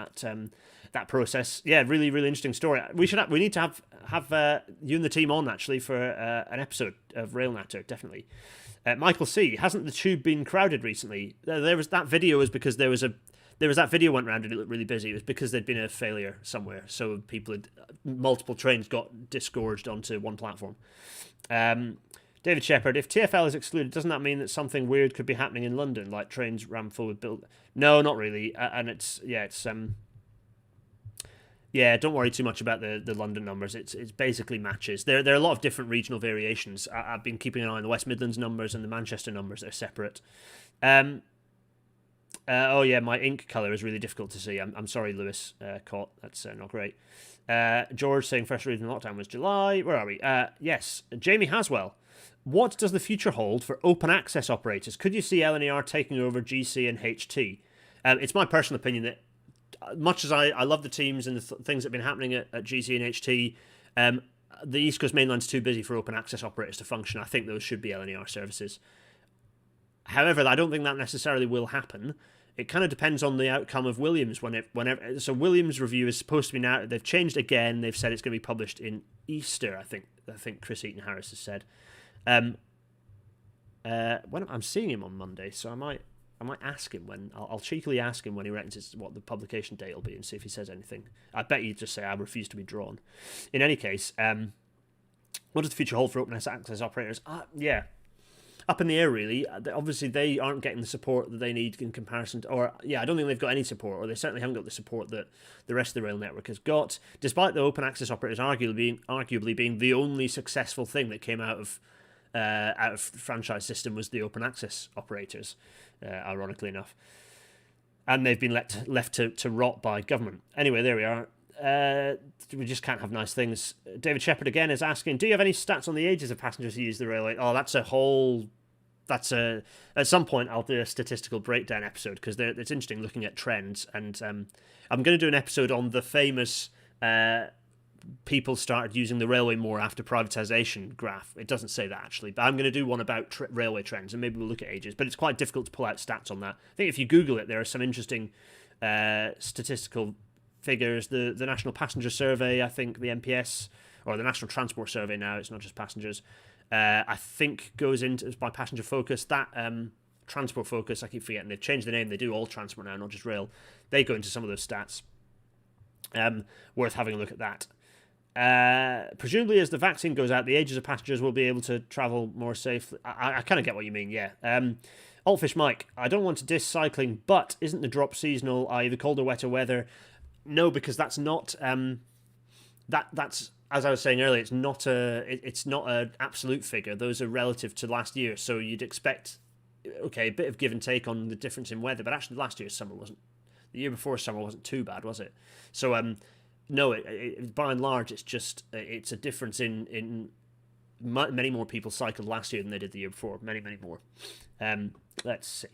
that process. Yeah, really, really interesting story. We need to have you and the team on, actually, for an episode of Rail Natter, definitely. Michael C. Hasn't the tube been crowded recently? There was that video was because there was that video went round and it looked really busy. It was because there'd been a failure somewhere, so multiple trains got disgorged onto one platform. David Shepherd, if TfL is excluded, doesn't that mean that something weird could be happening in London, like trains ram full with build? No, not really. And it's Yeah, don't worry too much about the London numbers. It's basically matches. There are a lot of different regional variations. I've been keeping an eye on the West Midlands numbers and the Manchester numbers. They're separate. Oh yeah, my ink color is really difficult to see. I'm sorry, Lewis Cott. That's not great. George saying first reading lockdown was July. Where are we? Yes, Jamie Haswell. What does the future hold for open access operators? Could you see LNER taking over GC and HT? It's my personal opinion that much as I love the teams and the things that have been happening at GC and HT, the East Coast Mainline's too busy for open access operators to function. I think those should be LNER services. However, I don't think that necessarily will happen. It kind of depends on the outcome of Williams. Whenever so Williams' review is supposed to be now. They've changed again. They've said it's going to be published in Easter. I think Chris Eaton Harris has said. When I'm seeing him on Monday, so I might ask him when I'll cheekily ask him when he reckons it's what the publication date will be and see if he says anything. I bet he'd just say I refuse to be drawn. In any case, what does the future hold for open access operators? Yeah. Up in the air, really. Obviously, they aren't getting the support that they need in comparison to, I don't think they've got any support, or they certainly haven't got the support that the rest of the rail network has got, despite the open access operators arguably being the only successful thing that came out of the franchise system was the open access operators, ironically enough. And they've been left to rot by government. Anyway, there we are. We just can't have nice things. David Shepherd again is asking, do you have any stats on the ages of passengers who use the railway? At some point I'll do a statistical breakdown episode because it's interesting looking at trends, and I'm going to do an episode on the famous people started using the railway more after privatisation graph. It doesn't say that actually, but I'm going to do one about railway trends, and maybe we'll look at ages, but it's quite difficult to pull out stats on that. I think if you Google it, there are some interesting statistical figures. The National Passenger Survey, I think the NPS, or the National Transport Survey now, it's not just passengers, I think goes into by passenger focus. That transport focus, I keep forgetting, they've changed the name, they do all transport now, not just rail. They go into some of those stats. Worth having a look at that. Presumably as the vaccine goes out, the ages of passengers will be able to travel more safely. I kind of get what you mean, yeah. Altfish Mike, I don't want to diss cycling, but isn't the drop seasonal, i.e. the colder, wetter weather? No, because that's not that's as I was saying earlier, it's not an absolute figure. Those are relative to last year, so you'd expect a bit of give and take on the difference in weather, but actually last year's summer wasn't. The year before summer wasn't too bad, was it? So no, by and large, it's a difference in many more people cycled last year than they did the year before. Many more. Let's see.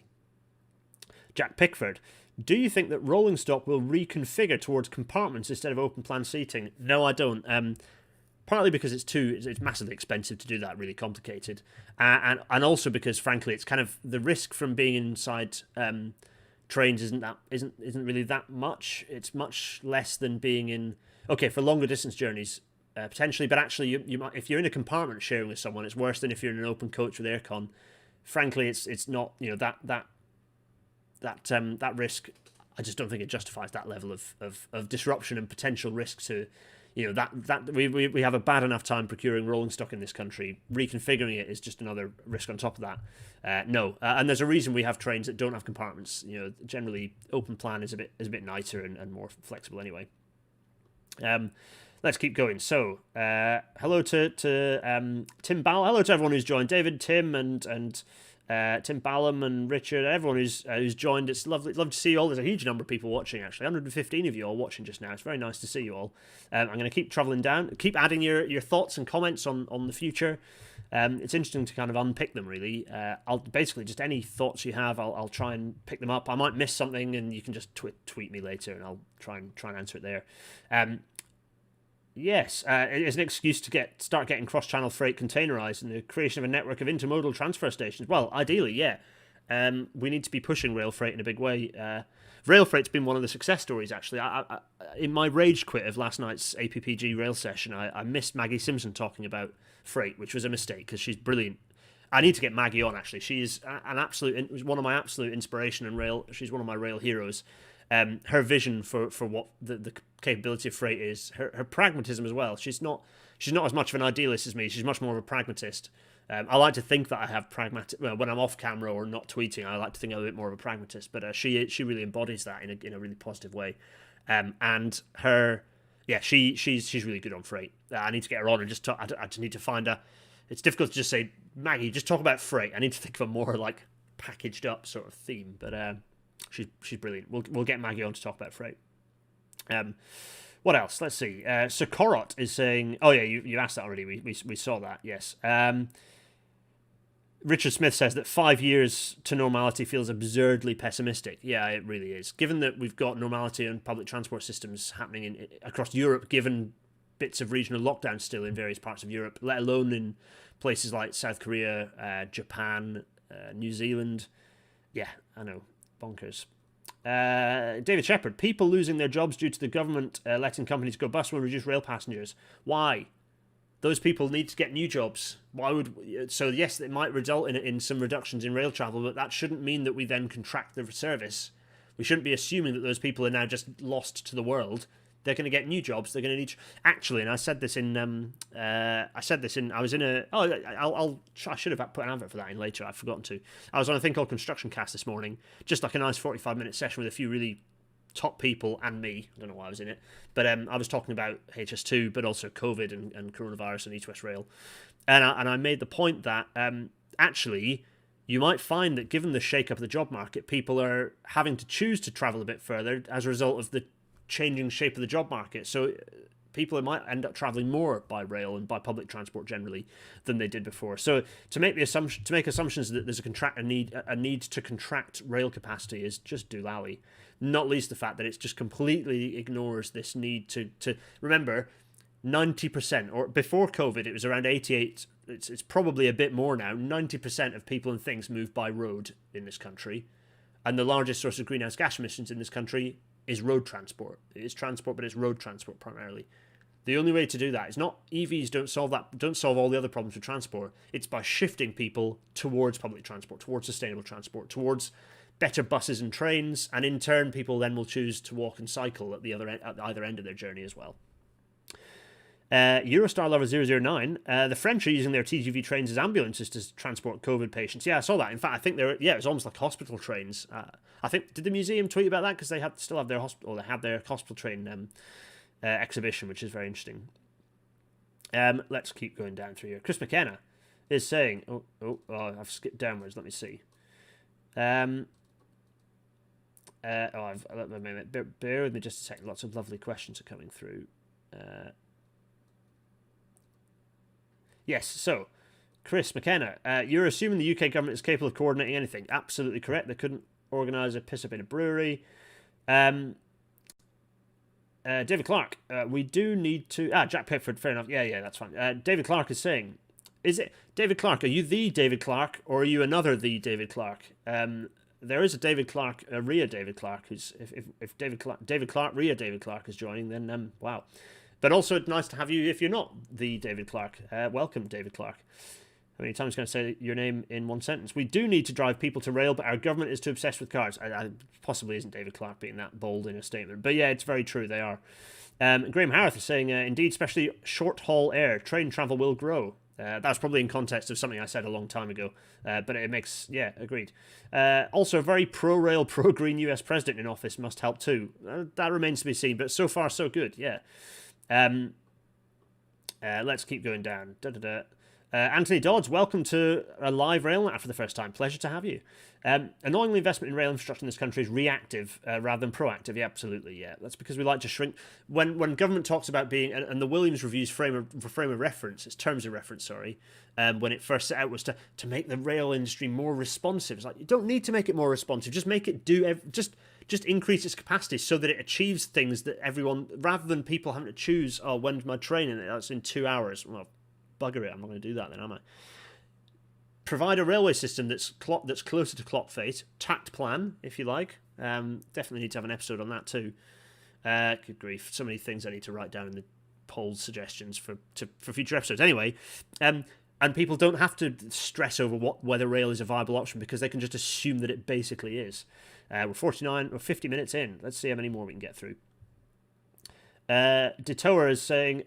Jack Pickford. Do you think that rolling stock will reconfigure towards compartments instead of open plan seating? No, I don't. Partly because it's massively expensive to do that, really complicated, and also because frankly it's kind of the risk from being inside trains isn't really that much. It's much less than being in for longer distance journeys potentially, but actually you might, if you're in a compartment sharing with someone, it's worse than if you're in an open coach with aircon. Frankly, it's not that risk. I just don't think it justifies that level of disruption and potential risk to, that we have a bad enough time procuring rolling stock in this country. Reconfiguring it is just another risk on top of that. No, and there's a reason we have trains that don't have compartments. Generally open plan is a bit nicer and more flexible anyway. Let's keep going. So, hello to Tim Ball. Hello to everyone who's joined. David, Tim, and Tim Ballum and Richard, everyone who's joined. It's lovely to see you all. There's a huge number of people watching, actually. 115 of you all watching just now. It's very nice to see you all. I'm going to keep travelling down. Keep adding your thoughts and comments on the future. It's interesting to kind of unpick them, really. I'll basically just any thoughts you have, I'll try and pick them up. I might miss something, and you can just tweet me later, and I'll try and answer it there. Yes, it's an excuse to start getting cross-channel freight containerized and the creation of a network of intermodal transfer stations. Well, ideally, yeah. We need to be pushing rail freight in a big way. Rail freight's been one of the success stories, actually. I in my rage quit of last night's APPG rail session, I missed Maggie Simpson talking about freight, which was a mistake because she's brilliant. I need to get Maggie on, actually. She's one of my absolute inspiration in rail. She's one of my rail heroes. Her vision for what the capability of freight is, her pragmatism as well. She's not as much of an idealist as me. She's much more of a pragmatist. I like to think that I have pragmatic. Well, when I'm off camera or not tweeting, I like to think I'm a bit more of a pragmatist. But she really embodies that in a really positive way. And her yeah, she's really good on freight. I need to get her on and just talk. I just need to find her. It's difficult to just say, Maggie, just talk about freight. I need to think of a more like packaged up sort of theme. But she's brilliant. We'll get Maggie on to talk about freight. What else? Let's see. Sokorot is saying, oh yeah, you asked that already. We saw that. Yes. Richard Smith says that 5 years to normality feels absurdly pessimistic. Yeah, it really is. Given that we've got normality on public transport systems happening across Europe, given bits of regional lockdown still in various parts of Europe, let alone in places like South Korea, Japan, New Zealand. Yeah, I know. Bonkers. David Shepherd, people losing their jobs due to the government letting companies go bust will reduce rail passengers. Why? Those people need to get new jobs. So yes, it might result in some reductions in rail travel, but that shouldn't mean that we then contract the service. We shouldn't be assuming that those people are now just lost to the world. They're going to get new jobs. They're going to need. Actually, and I said this in. I was in a. Oh, I should have put an advert for that in later. I've forgotten to. I was on a thing called Construction Cast this morning. Just like a nice 45-minute session with a few really top people and me. I don't know why I was in it, but I was talking about HS2, but also COVID and coronavirus and East West Rail, and I made the point that actually you might find that given the shake-up of the job market, people are having to choose to travel a bit further as a result of the changing shape of the job market. So people might end up traveling more by rail and by public transport generally than they did before. So to make assumptions that there's a need to contract rail capacity is just doolally. Not least the fact that it just completely ignores this need to remember 90%, or before COVID it was around 88. It's probably a bit more now. 90% of people and things move by road in this country, and the largest source of greenhouse gas emissions in this country is road transport. It is transport, but it's road transport primarily. The only way to do that is not EVs don't solve all the other problems with transport. It's by shifting people towards public transport, towards sustainable transport, towards better buses and trains, and in turn people then will choose to walk and cycle at either end of their journey as well. Eurostar Lover 009, the French are using their TGV trains as ambulances to transport COVID patients. Yeah, I saw that. In fact, I think it was almost like hospital trains. I think, did the museum tweet about that? Because they still have their hospital, or they had their hospital train exhibition, which is very interesting. Let's keep going down through here. Chris McKenna is saying, I've skipped downwards. Let me see. Bear with me just a second. Lots of lovely questions are coming through. Yes, so, Chris McKenna, you're assuming the UK government is capable of coordinating anything. Absolutely correct. They couldn't organise a piss-up in a brewery. David Clark, we do need to... Jack Pickford, fair enough. Yeah, that's fine. David Clark is saying, is it... David Clark, are you the David Clark, or are you another the David Clark? There is a David Clark, a Rhea David Clark, who's... If David Clark, Rhea David Clark is joining, then, wow. But also, it's nice to have you if you're not the David Clark. Welcome, David Clark. How many times can I say your name in one sentence? We do need to drive people to rail, but our government is too obsessed with cars. Possibly isn't David Clark being that bold in a statement. But yeah, it's very true, they are. Graham Harris is saying, indeed, especially short-haul air, train travel will grow. That's probably in context of something I said a long time ago. But it makes, agreed. Also, a very pro-rail, pro-green US president in office must help too. That remains to be seen, but so far so good, yeah. Let's keep going down. Anthony Dodds, welcome to a live RailNet for the first time. Pleasure to have you. Annoyingly, investment in rail infrastructure in this country is reactive rather than proactive. Yeah, absolutely, yeah. That's because we like to shrink. When government talks about being, and the Williams Review's frame of reference, its terms of reference, when it first set out was to make the rail industry more responsive. It's like, you don't need to make it more responsive. Just make it just increase its capacity so that it achieves things that everyone, rather than people having to choose, when's my train? And that's in 2 hours. Well, bugger it, I'm not going to do that then, am I? Provide a railway system that's closer to clock fate. Tact plan, if you like. Definitely need to have an episode on that too. Good grief, so many things I need to write down in the poll suggestions for future episodes. Anyway, and people don't have to stress over whether rail is a viable option because they can just assume that it basically is. We're 50 minutes in. Let's see how many more we can get through. Detour is saying,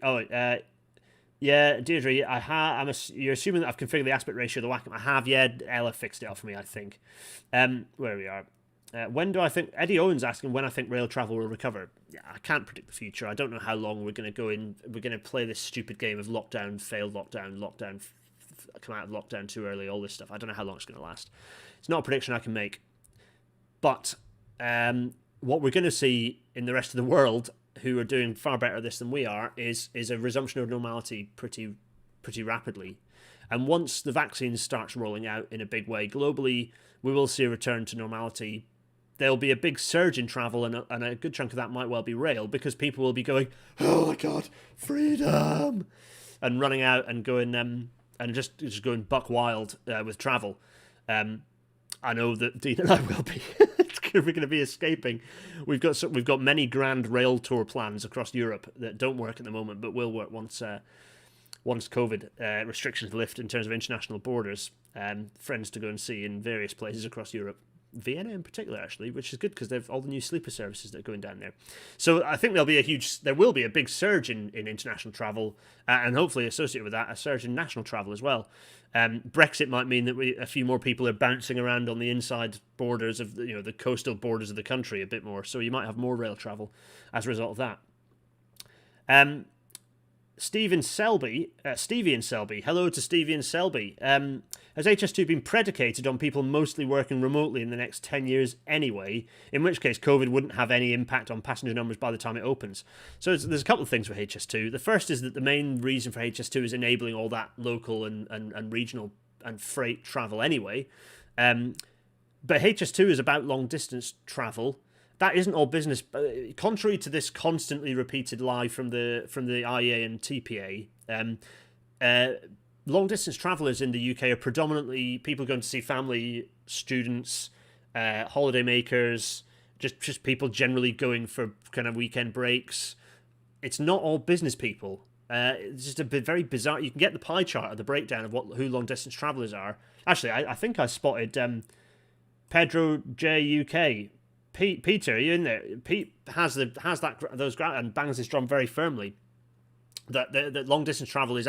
yeah, Deirdre, you're assuming that I've configured the aspect ratio of the Wacom. I have, yeah. Ella fixed it up for me, I think. Where we are. When do I think Eddie Owen's asking when I think rail travel will recover? Yeah, I can't predict the future. I don't know how long we're going to go in. We're going to play this stupid game of lockdown, failed lockdown, come out of lockdown too early, all this stuff. I don't know how long it's going to last. It's not a prediction I can make. But what we're going to see in the rest of the world, who are doing far better at this than we are, is a resumption of normality pretty rapidly. And once the vaccine starts rolling out in a big way globally, we will see a return to normality. There'll be a big surge in travel, and a good chunk of that might well be rail, because people will be going, oh my God, freedom, and running out and going and just going buck wild with travel. I know that Dean and I will be. We're going to be escaping. We've got many grand rail tour plans across Europe that don't work at the moment, but will work once COVID restrictions lift in terms of international borders. Friends to go and see in various places across Europe. Vienna in particular, actually, which is good because they've all the new sleeper services that are going down there. So I think there will be a big surge in international travel, and hopefully associated with that, a surge in national travel as well. Brexit might mean that a few more people are bouncing around on the inside borders of the coastal borders of the country a bit more. So you might have more rail travel as a result of that. Stevie and Selby. Hello to Stevie and Selby. Has HS2 been predicated on people mostly working remotely in the next 10 years anyway, in which case COVID wouldn't have any impact on passenger numbers by the time it opens? So there's a couple of things for HS2. The first is that the main reason for HS2 is enabling all that local and regional and freight travel anyway. But HS2 is about long distance travel. That isn't all business. Contrary to this constantly repeated lie from the IEA and TPA, long distance travellers in the UK are predominantly people going to see family, students, holiday makers, just people generally going for kind of weekend breaks. It's not all business people. It's just a bit very bizarre. You can get the pie chart of the breakdown of who long distance travellers are. Actually, I think I spotted Pedro J UK. Peter, are you in there? Pete has those and bangs his drum very firmly. That long distance travel is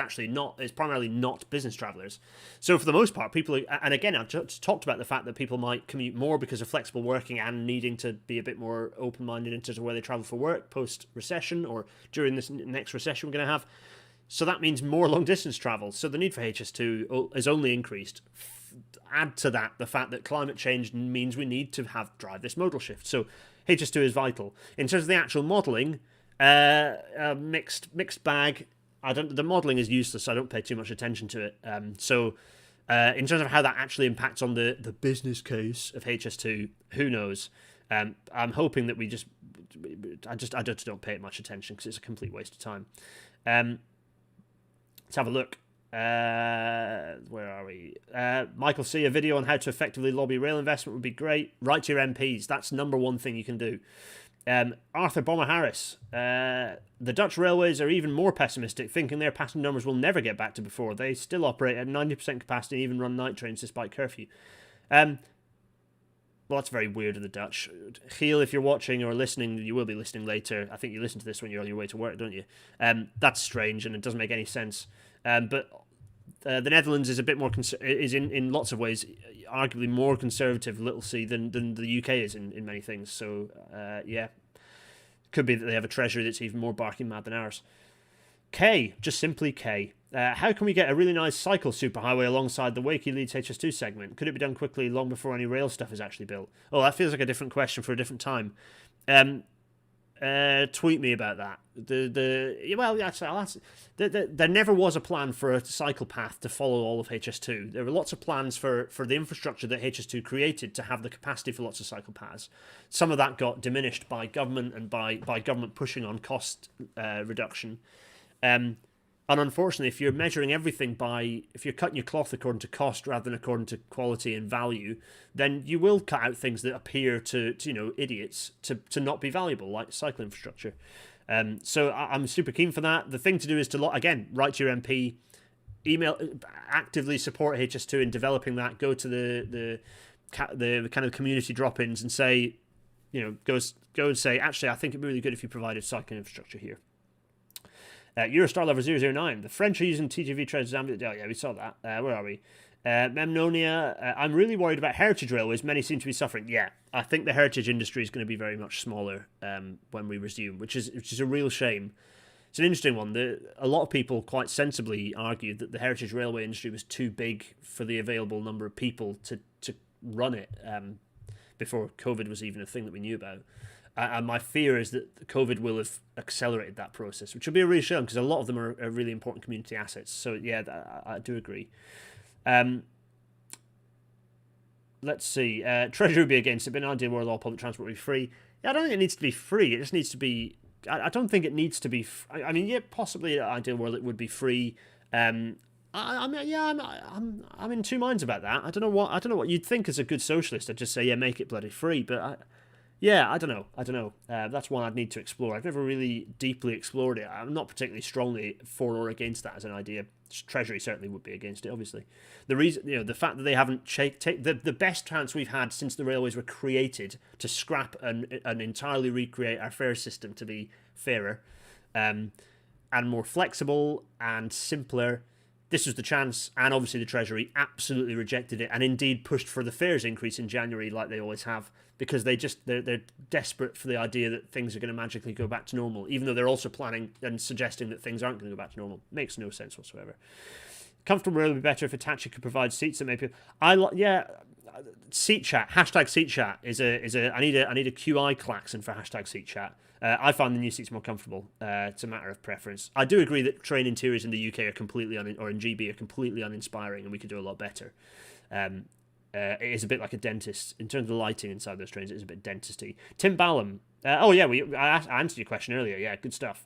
primarily not business travellers. So for the most part, people and again, I've just talked about the fact that people might commute more because of flexible working and needing to be a bit more open minded in terms of where they travel for work post recession or during this next recession we're going to have. So that means more long distance travel. So the need for HS2 is only increased. Add to that the fact that climate change means we need to drive this modal shift. So HS2 is vital. In terms of the actual modelling, mixed bag. The modelling is useless, so I don't pay too much attention to it. In terms of how that actually impacts on the business case of HS2, who knows? I'm hoping that I just don't pay it much attention because it's a complete waste of time. Let's have a look. Where are we? Michael C, a video on how to effectively lobby rail investment would be great. Write to your MPs. That's number one thing you can do. Arthur Bomber Harris. The Dutch railways are even more pessimistic, thinking their passenger numbers will never get back to before. They still operate at 90% capacity and even run night trains despite curfew. Well, that's very weird of the Dutch. Giel, if you're watching or listening, you will be listening later. I think you listen to this when you're on your way to work, don't you? That's strange and it doesn't make any sense. But the Netherlands is a bit more is in lots of ways arguably more conservative, little c, than the UK is in many things. So yeah, could be that they have a treasury that's even more barking mad than ours. K, just simply K. How can we get a really nice cycle superhighway alongside the Wakey Leeds HS2 segment? Could it be done quickly, long before any rail stuff is actually built? Oh, that feels like a different question for a different time. Tweet me about that. There never was a plan for a cycle path to follow all of HS2. There were lots of plans for the infrastructure that HS2 created to have the capacity for lots of cycle paths. Some of that got diminished by government and by government pushing on cost reduction. And unfortunately, if you're measuring everything if you're cutting your cloth according to cost rather than according to quality and value, then you will cut out things that appear to idiots to not be valuable, like cycle infrastructure. So I'm super keen for that. The thing to do is to, again, write to your MP, actively support HS2 in developing that. Go to the kind of community drop-ins and say, go and say, actually, I think it'd be really good if you provided cycling infrastructure here. Eurostar Lover 009. The French are using TGV trains. Oh, yeah, we saw that. Where are we? Memnonia, I'm really worried about heritage railways. Many seem to be suffering. Yeah, I think the heritage industry is going to be very much smaller when we resume, which is a real shame. It's an interesting one. A lot of people quite sensibly argued that the heritage railway industry was too big for the available number of people to run it before COVID was even a thing that we knew about. And my fear is that COVID will have accelerated that process, which will be a real shame because a lot of them are really important community assets. So yeah, I do agree. Let's see. Treasury would be against it, but in an ideal world, all public transport would be free. Yeah, I don't think it needs to be free. It just needs to be. I don't think it needs to be. I mean, yeah, possibly in an ideal world it would be free. I mean, yeah, I'm in two minds about that. I don't know what you'd think as a good socialist. I'd just say, yeah, make it bloody free. But I don't know. That's one I'd need to explore. I've never really deeply explored it. I'm not particularly strongly for or against that as an idea. Treasury certainly would be against it, obviously. The reason, the fact that they haven't the best chance we've had since the railways were created to scrap and entirely recreate our fare system to be fairer, and more flexible and simpler. This was the chance, and obviously the Treasury absolutely rejected it, and indeed pushed for the fares increase in January, like they always have, because they're desperate for the idea that things are going to magically go back to normal, even though they're also planning and suggesting that things aren't going to go back to normal. Makes no sense whatsoever. Comfortable rail would be better if Hitachi could provide seats that maybe. Seat chat. Hashtag seat chat is a. I need a QI klaxon for hashtag seat chat. I find the new seats more comfortable. It's a matter of preference. I do agree that train interiors in the UK are completely or in GB are completely uninspiring, and we could do a lot better. It is a bit like a dentist in terms of the lighting inside those trains. It is a bit dentisty. Tim Ballum. I answered your question earlier. Yeah, good stuff.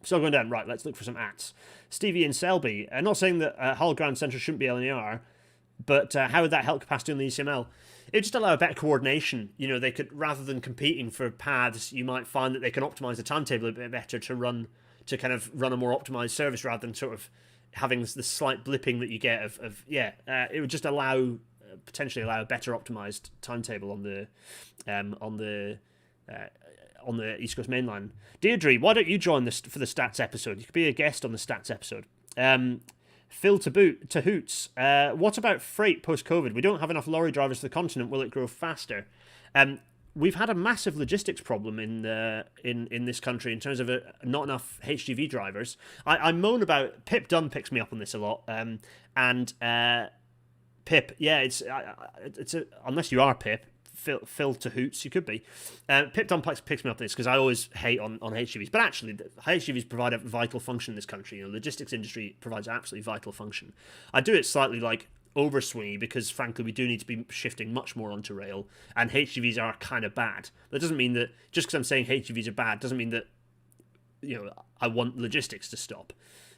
Still going down. Right, let's look for some ats. Stevie and Selby. Not saying that Hull Grand Central shouldn't be LNER, but how would that help capacity on the ECML? It would just allow a better coordination. They could, rather than competing for paths, you might find that they can optimize the timetable a bit better to kind of run a more optimized service rather than sort of having the slight blipping that you get it would just potentially allow a better optimized timetable on the East Coast Main Line. Deirdre, why don't you join this for the stats episode? You could be a guest on the stats episode. Phil to Hoots. What about freight post-COVID? We don't have enough lorry drivers to the continent. Will it grow faster? We've had a massive logistics problem in this country in terms of not enough HGV drivers. I moan about Pip Dunn picks me up on this a lot, and Pip, yeah, it's unless you are Pip. Phil to Hoots, you could be. Pip Dunn picks me up on this because I always hate on HGVs. But actually, HGVs provide a vital function in this country. The logistics industry provides an absolutely vital function. I do it slightly like overswingy because, frankly, we do need to be shifting much more onto rail. And HGVs are kind of bad. That doesn't mean that, just because I'm saying HGVs are bad, doesn't mean that I want logistics to stop.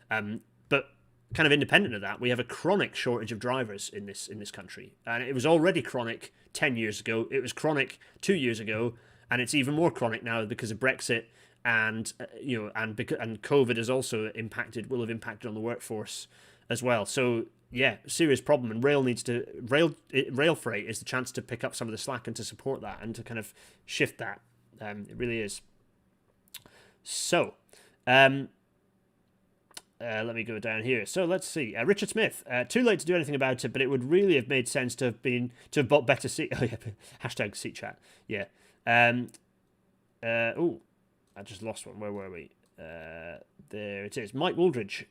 But kind of independent of that, we have a chronic shortage of drivers in this country, and it was already chronic 10 years ago. It was chronic 2 years ago, and it's even more chronic now because of Brexit, and and COVID has also will have impacted on the workforce as well. So yeah, serious problem, and rail freight is the chance to pick up some of the slack and to support that and to kind of shift that. It really is. So. Let me go down here. So let's see. Richard Smith. Too late to do anything about it, but it would really have made sense to have bought better seat. Oh yeah, hashtag seat chat. Yeah. I just lost one. Where were we? There it is. Mike Wooldridge.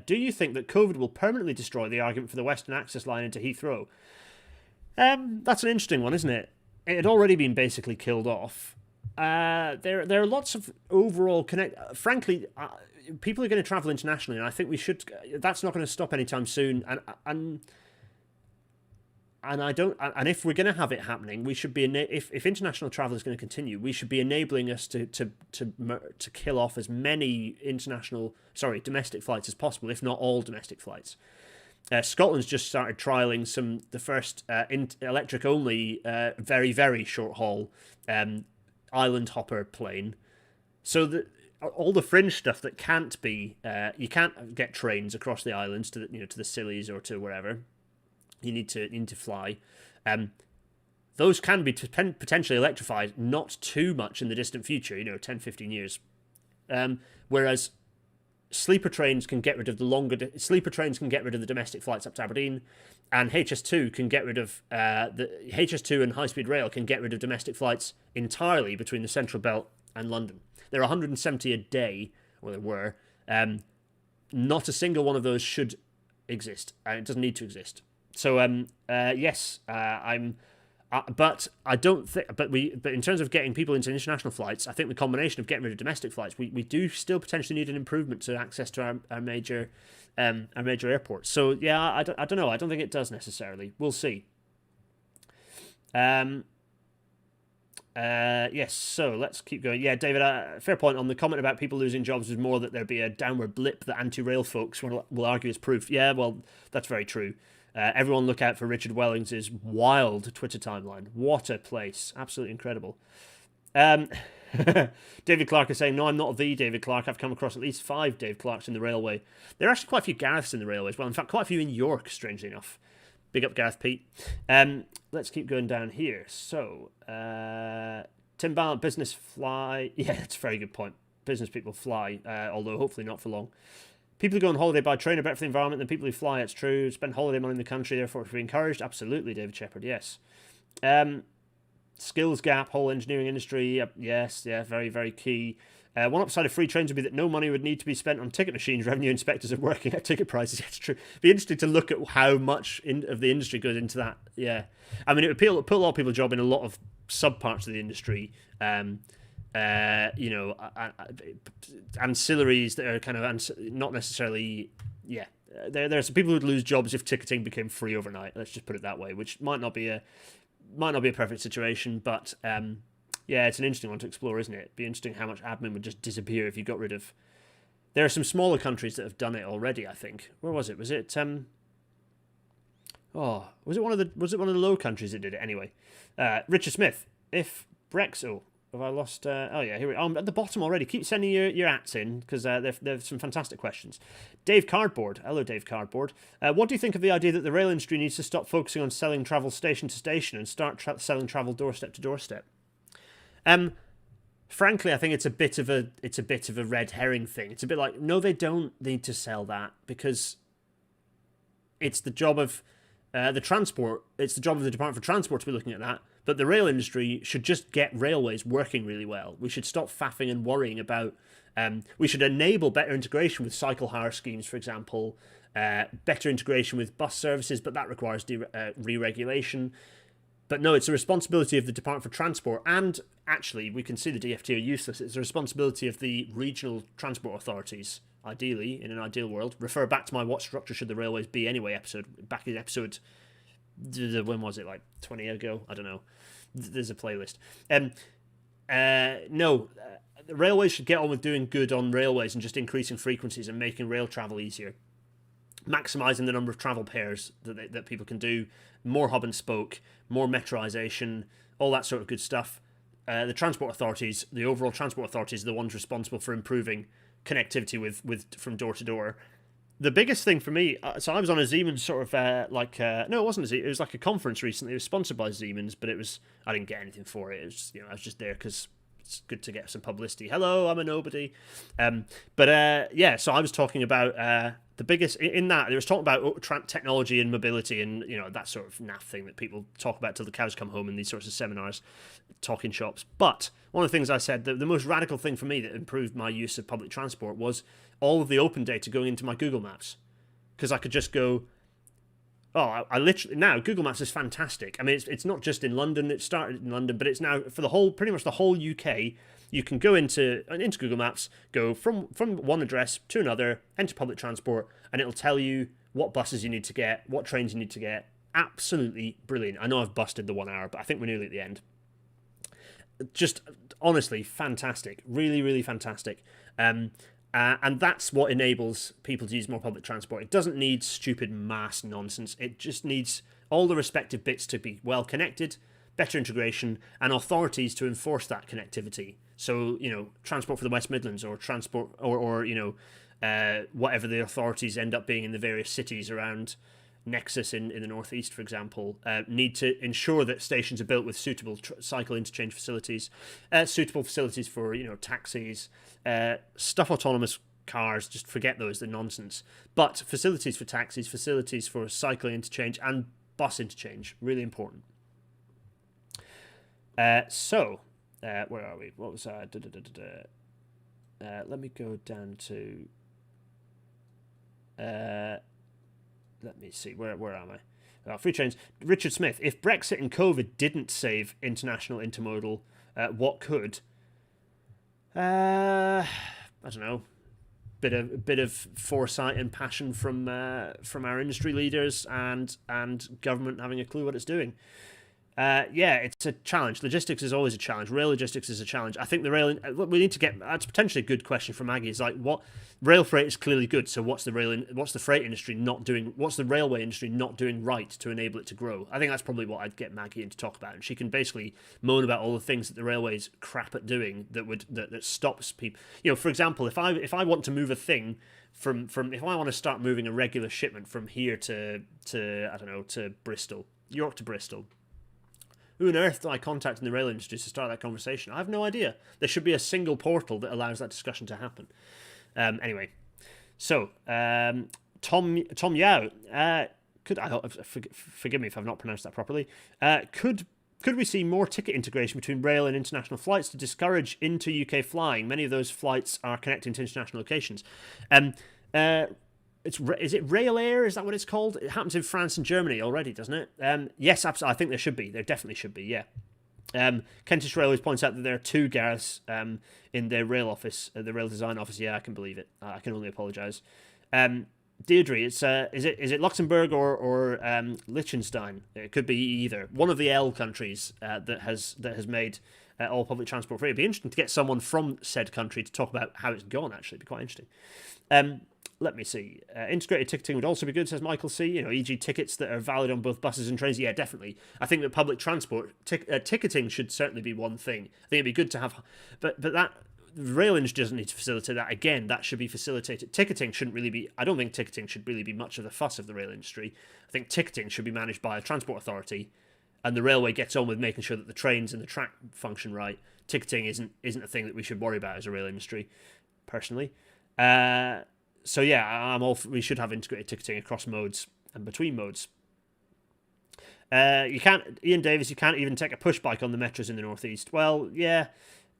Do you think that COVID will permanently destroy the argument for the Western Access line into Heathrow? That's an interesting one, isn't it? It had already been basically killed off. There are lots of overall frankly, people are going to travel internationally, and I think we should. That's not going to stop anytime soon. And I don't. And if we're going to have it happening, we should be. If international travel is going to continue, we should be enabling us to kill off as many domestic flights as possible, if not all domestic flights. Scotland's just started trialling the first electric only, very very short haul island hopper plane, so that all the fringe stuff that can't be, you can't get trains across the islands to the Scillies or to wherever. You need to fly. Those can be potentially electrified, not too much in the distant future. 10, 15 years. Whereas sleeper trains can get rid of sleeper trains can get rid of the domestic flights up to Aberdeen, and HS2 can get rid of the HS2 and high speed rail can get rid of domestic flights entirely between the Central Belt and London. There are 170 a day, or there were. Not a single one of those should exist, and it doesn't need to exist. So yes, but I don't think. But in terms of getting people into international flights, I think the combination of getting rid of domestic flights, we do still potentially need an improvement to access to our major airports. So yeah, I don't know. I don't think it does necessarily. We'll see. Yes, so let's keep going. Yeah, David, fair point on the comment about people losing jobs was more that there'd be a downward blip that anti-rail folks will argue is proof. Yeah, well, that's very true. Everyone look out for Richard Wellings' wild Twitter timeline. What a place. Absolutely incredible. David Clark is saying, no, I'm not the David Clark. I've come across at least 5 Dave Clarks in the railway. There are actually quite a few Gareths in the railways. Well, in fact, quite a few in York, strangely enough. Big up Gareth Pete. Let's keep going down here. So, Tim Ballant, business fly. Yeah, that's a very good point. Business people fly, although hopefully not for long. People who go on holiday by train are better for the environment than people who fly. It's true. Spend holiday money in the country, therefore to be encouraged. Absolutely, David Shepherd. Yes. Skills gap, whole engineering industry. Yes, yeah, very, very key. One upside of free trains would be that no money would need to be spent on ticket machines. Revenue inspectors are working at ticket prices. Yeah, it's true. It'd be interesting to look at how much of the industry goes into that. Yeah. I mean, it would put a lot of people a job in a lot of sub-parts of the industry. Ancillaries that are kind of not necessarily... Yeah. There are some people who would lose jobs if ticketing became free overnight. Let's just put it that way, which might not be a perfect situation, but... yeah, it's an interesting one to explore, isn't it? It'd be interesting how much admin would just disappear if you got rid of... There are some smaller countries that have done it already, I think. Where was it? Was it was it one of the low countries that did it anyway? Richard Smith, if Brexit... Oh, have I lost... oh, yeah, here we are. I'm at the bottom already. Keep sending your ats in, because there's some fantastic questions. Dave Cardboard. Hello, Dave Cardboard. What do you think of the idea that the rail industry needs to stop focusing on selling travel station to station and start selling travel doorstep to doorstep? Frankly, I think it's a bit of a red herring thing. It's a bit like, no, they don't need to sell that, because it's the job of the transport. It's the job of the Department for Transport to be looking at that. But the rail industry should just get railways working really well. We should stop faffing and worrying about. We should enable better integration with cycle hire schemes, for example. Better integration with bus services, but that requires re-regulation. But no, it's a responsibility of the Department for Transport, and actually, we can see the DFT are useless. It's a responsibility of the regional transport authorities, ideally, in an ideal world. Refer back to my what structure should the railways be anyway episode, back in episode, when was it, like 20 ago? I don't know. There's a playlist. The railways should get on with doing good on railways and just increasing frequencies and making rail travel easier. Maximising the number of travel pairs that people can do, more hub and spoke, more metroisation, all that sort of good stuff. The transport authorities, the overall transport authorities, are the ones responsible for improving connectivity with from door to door. The biggest thing for me, so I was on a Siemens sort of no, it wasn't a Siemens, it was like a conference recently. It was sponsored by Siemens, but I didn't get anything for it. It was just, I was just there because it's good to get some publicity. Hello, I'm a nobody. So I was talking about the biggest in that it was talking about technology and mobility and that sort of naff thing that people talk about till the cows come home in these sorts of seminars, talking shops. But one of the things I said, the most radical thing for me that improved my use of public transport was all of the open data going into my Google Maps, because I could just go. Oh, I literally now Google Maps is fantastic. I mean, it's not just in London. It started in London, but it's now for pretty much the whole UK. You can go into Google Maps, go from one address to another, enter public transport, and it'll tell you what buses you need to get, what trains you need to get. Absolutely brilliant. I know I've busted the 1 hour, but I think we're nearly at the end. Just honestly fantastic, really, really fantastic. And that's what enables people to use more public transport. It doesn't need stupid mass nonsense. It just needs all the respective bits to be well connected, better integration, and authorities to enforce that connectivity. So, Transport for the West Midlands or Transport or whatever the authorities end up being in the various cities around Nexus in the northeast, for example, need to ensure that stations are built with suitable cycle interchange facilities, suitable facilities for taxis, stuff autonomous cars, just forget those, they're nonsense. But facilities for taxis, facilities for cycling interchange and bus interchange, really important. Where are we? What was let me go down to let me see, where am I? Free trains. Richard Smith, if Brexit and COVID didn't save international intermodal, what could? I don't know. Bit of foresight and passion from our industry leaders and government having a clue what it's doing. It's a challenge. Logistics is always a challenge. Rail logistics is a challenge. I think the rail. We need to get. That's potentially a good question for Maggie. Is like, what rail freight is clearly good. So what's the freight industry not doing? What's the railway industry not doing right to enable it to grow? I think that's probably what I'd get Maggie in to talk about, and she can basically moan about all the things that the railway's crap at doing that stops people. For example, if I want to move a thing from if I want to start moving a regular shipment from here to I don't know, to Bristol, York to Bristol. Who on earth do I contact in the rail industry to start that conversation? I have no idea. There should be a single portal that allows that discussion to happen. Anyway, so Tom Yao, forgive me if I've not pronounced that properly. Could we see more ticket integration between rail and international flights to discourage inter-UK flying? Many of those flights are connecting to international locations. Is it Rail Air? Is that what it's called? It happens in France and Germany already, doesn't it? Yes, absolutely. I think there should be. There definitely should be, yeah. Kentish Railways points out that there are 2 Gareths in their rail office, the rail design office. Yeah, I can believe it. I can only apologise. Deirdre, is it Luxembourg or Liechtenstein? It could be either. One of the L countries that has made all public transport free. It'd be interesting to get someone from said country to talk about how it's gone. Actually, it'd be quite interesting. Let me see. Integrated ticketing would also be good, says Michael C. E.g. tickets that are valid on both buses and trains. Yeah, definitely. I think that public transport ticketing should certainly be one thing. I think it'd be good to have, but that the rail industry doesn't need to facilitate that. Again, that should be facilitated. Ticketing shouldn't really be. I don't think ticketing should really be much of the fuss of the rail industry. I think ticketing should be managed by a transport authority, and the railway gets on with making sure that the trains and the track function right. Ticketing isn't a thing that we should worry about as a rail industry, personally. So yeah, we should have integrated ticketing across modes and between modes. Ian Davis, you can't even take a push bike on the metros in the northeast. Well, yeah,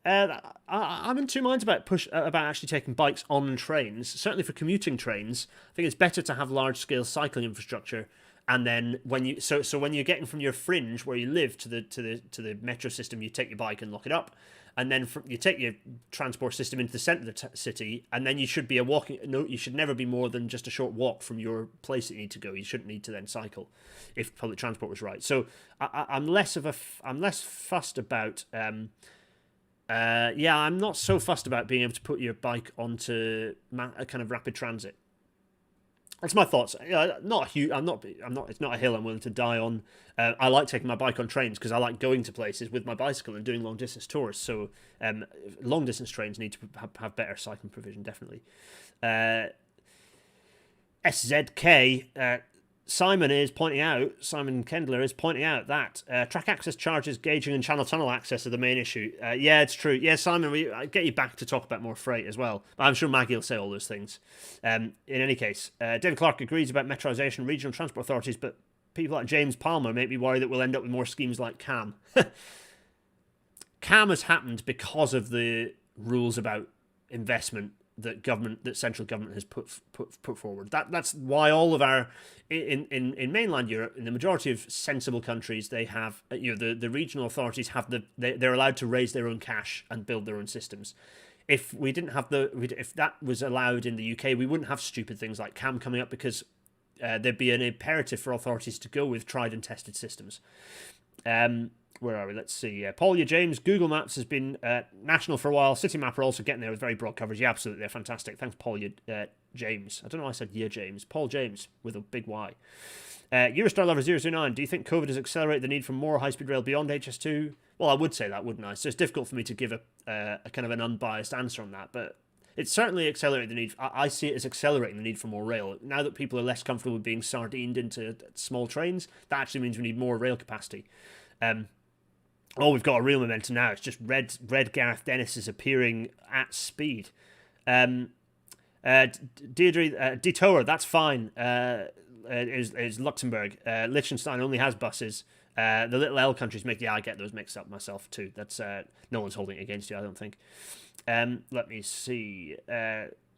I'm in two minds about actually taking bikes on trains. Certainly for commuting trains, I think it's better to have large scale cycling infrastructure. And then when you're getting from your fringe where you live to the metro system, you take your bike and lock it up. And then you take your transport system into the centre of the city, and then you should be you should never be more than just a short walk from your place that you need to go. You shouldn't need to then cycle, if public transport was right. So I'm less fussed about. I'm not so fussed about being able to put your bike onto a kind of rapid transit. That's my thoughts. It's not a hill I'm willing to die on. I like taking my bike on trains because I like going to places with my bicycle and doing long distance tours. So long distance trains need to have better cycling provision, definitely. SZK Simon Kendler is pointing out that track access charges, gauging and channel tunnel access are the main issue. Yeah, it's true. Yeah, Simon, I get you back to talk about more freight as well. I'm sure Maggie will say all those things. In any case, David Clark agrees about metroisation and regional transport authorities, but people like James Palmer make me worry that we'll end up with more schemes like CAM. CAM has happened because of the rules about investment that central government has put forward. That's why all of our in mainland Europe, in the majority of sensible countries, they have the regional authorities have they're allowed to raise their own cash and build their own systems. If we didn't have if that was allowed in the UK, we wouldn't have stupid things like CAM coming up because there'd be an imperative for authorities to go with tried and tested systems. Where are we? Let's see. Paul James, Google Maps has been national for a while. Citymap are also getting there with very broad coverage. Yeah, absolutely. They're fantastic. Thanks, Paul James. I don't know why I said James. Paul James with a big Y. Eurostar Lover 009, do you think COVID has accelerated the need for more high-speed rail beyond HS2? Well, I would say that, wouldn't I? So it's difficult for me to give a kind of an unbiased answer on that, but it's certainly accelerated the need. I see it as accelerating the need for more rail. Now that people are less comfortable with being sardined into small trains, that actually means we need more rail capacity. We've got a real momentum now. It's just Red Gareth Dennis is appearing at speed. Deirdre, Detour, that's fine. Is Luxembourg. Liechtenstein only has buses. The little L countries make... Yeah, I get those mixed up myself too. That's no one's holding it against you, I don't think. Let me see.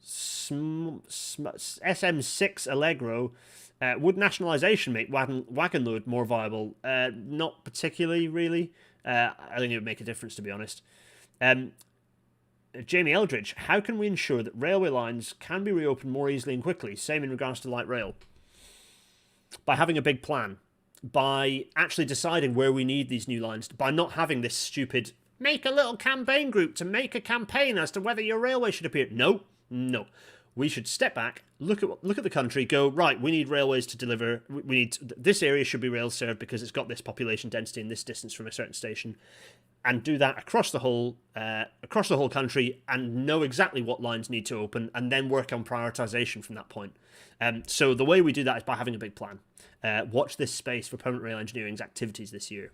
SM6 Allegro. Would nationalisation make wagon load more viable? Not particularly, really. I think it would make a difference, to be honest. Jamie Eldridge, how can we ensure that railway lines can be reopened more easily and quickly? Same in regards to light rail. By having a big plan. By actually deciding where we need these new lines. By not having this stupid, make a little campaign group to make a campaign as to whether your railway should appear. No. We should step back, look at the country, go, right, we need railways to deliver, this area should be rail served because it's got this population density and this distance from a certain station, and do that across the whole country and know exactly what lines need to open and then work on prioritisation from that point. So the way we do that is by having a big plan. Watch this space for Permanent Rail Engineering's activities this year.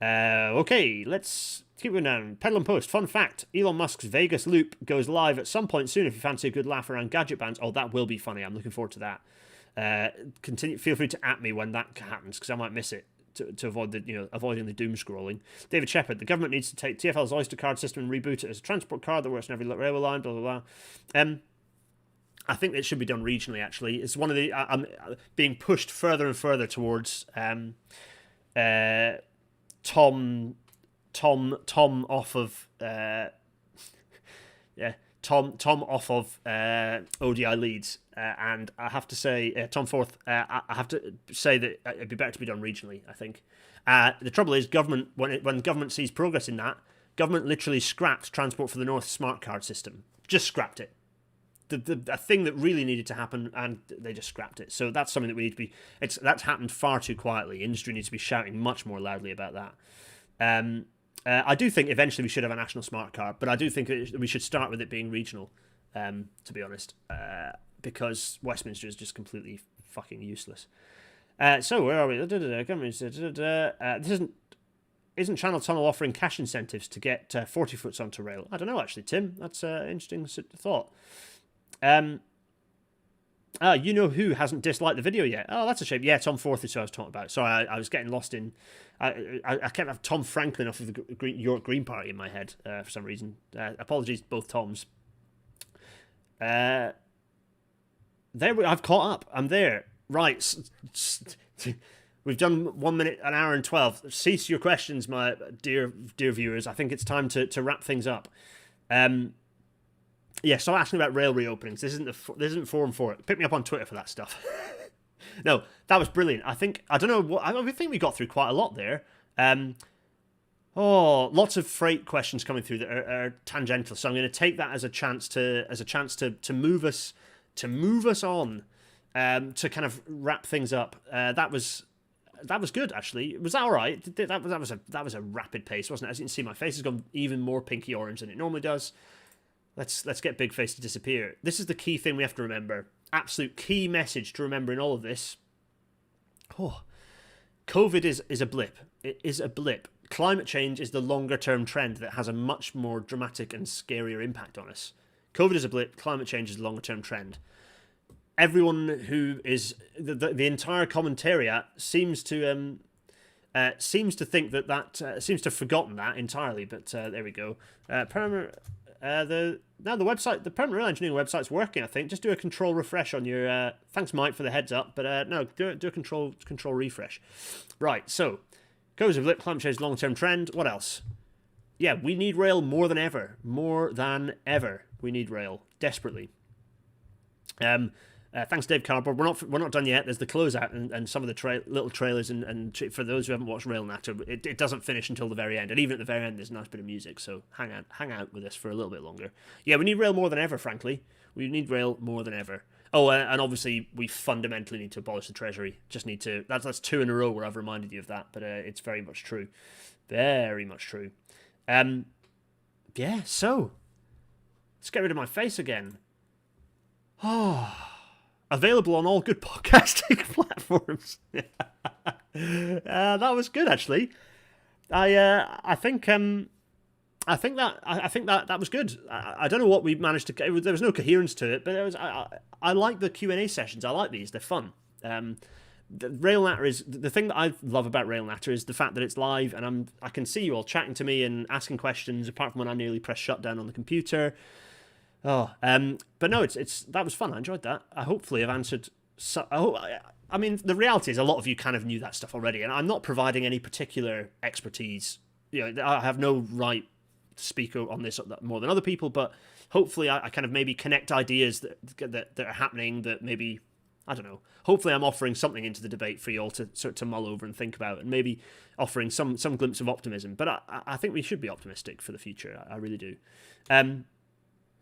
Okay, let's keep going down. Pedal and Post. Fun fact, Elon Musk's Vegas loop goes live at some point soon if you fancy a good laugh around gadget bands. Oh, that will be funny. I'm looking forward to that. Feel free to at me when that happens because I might miss it to avoid avoiding the doom scrolling. David Shepard. The government needs to take TfL's Oyster card system and reboot it as a transport card that works on every railway line. Blah blah blah. I think it should be done regionally. Actually, it's one of the I'm being pushed further and further towards Tom off of Tom off of ODI Leeds, and I have to say Tom Forth. I have to say that it'd be better to be done regionally. I think the trouble is government when government sees progress in that, government literally scrapped Transport for the North smart card system. Just scrapped it. A thing that really needed to happen, and they just scrapped it. So that's something that we need to be. That's happened far too quietly. Industry needs to be shouting much more loudly about that. I do think eventually we should have a national smart card, but I do think we should start with it being regional. To be honest, because Westminster is just completely fucking useless. So where are we? This isn't Channel Tunnel offering cash incentives to get 40-foots onto rail? I don't know actually, Tim. That's an interesting thought. You know who hasn't disliked the video yet? Oh, that's a shame. Yeah, Tom Forth is who I was talking about. Sorry, I was getting lost in... I kept having Tom Franklin off of the York Green Party in my head for some reason. Apologies to both Toms. I've caught up. I'm there. Right. We've done 1 minute, an hour and 12. Cease your questions, my dear viewers. I think it's time to wrap things up. Yeah, stop asking about rail reopenings. This isn't forum for it. Pick me up on Twitter for that stuff. No, that was brilliant. I think we got through quite a lot there. Lots of freight questions coming through that are tangential. So I'm going to take that as a chance to move us on, to kind of wrap things up. That was good actually. Was that all right? That was a rapid pace, wasn't it? As you can see, my face has gone even more pinky orange than it normally does. Let's get Big Face to disappear. This is the key thing we have to remember. Absolute key message to remember in all of this. COVID is a blip. It is a blip. Climate change is the longer term trend that has a much more dramatic and scarier impact on us. COVID is a blip. Climate change is a longer term trend. Everyone who is the entire commentariat seems to think that seems to have forgotten that entirely. But there we go. The website, the Permanent Rail Engineering website's working. I think just do a control refresh on your. Thanks, Mike, for the heads up. But no, do a control refresh. Right. So, goes with climate change long term trend. What else? Yeah, we need rail more than ever. More than ever, we need rail desperately. Thanks, Dave Cardboard. We're not done yet. There's the closeout and some of the little trailers and for those who haven't watched Rail Natter, it doesn't finish until the very end. And even at the very end, there's a nice bit of music. So hang out with us for a little bit longer. Yeah, we need rail more than ever. Frankly, we need rail more than ever. Oh, and obviously we fundamentally need to abolish the Treasury. Just need to. That's 2 in a row where I've reminded you of that. But it's very much true. Very much true. Yeah. So let's get rid of my face again. Available on all good podcasting platforms. That was good, actually. I think I think that was good. I don't know what we managed to. There was no coherence to it, but I like the Q&A sessions. I like these. They're fun. The Rail Natter is the thing that I love about Rail Natter is the fact that it's live, and I can see you all chatting to me and asking questions. Apart from when I nearly pressed shutdown on the computer. But no, it's that was fun. I enjoyed that. Hopefully I've answered. I mean, the reality is a lot of you kind of knew that stuff already, and I'm not providing any particular expertise. I have no right to speak on this more than other people, but hopefully I kind of maybe connect ideas that are happening that maybe, I don't know. Hopefully I'm offering something into the debate for you all to mull over and think about, and maybe offering some glimpse of optimism. But I think we should be optimistic for the future. I really do.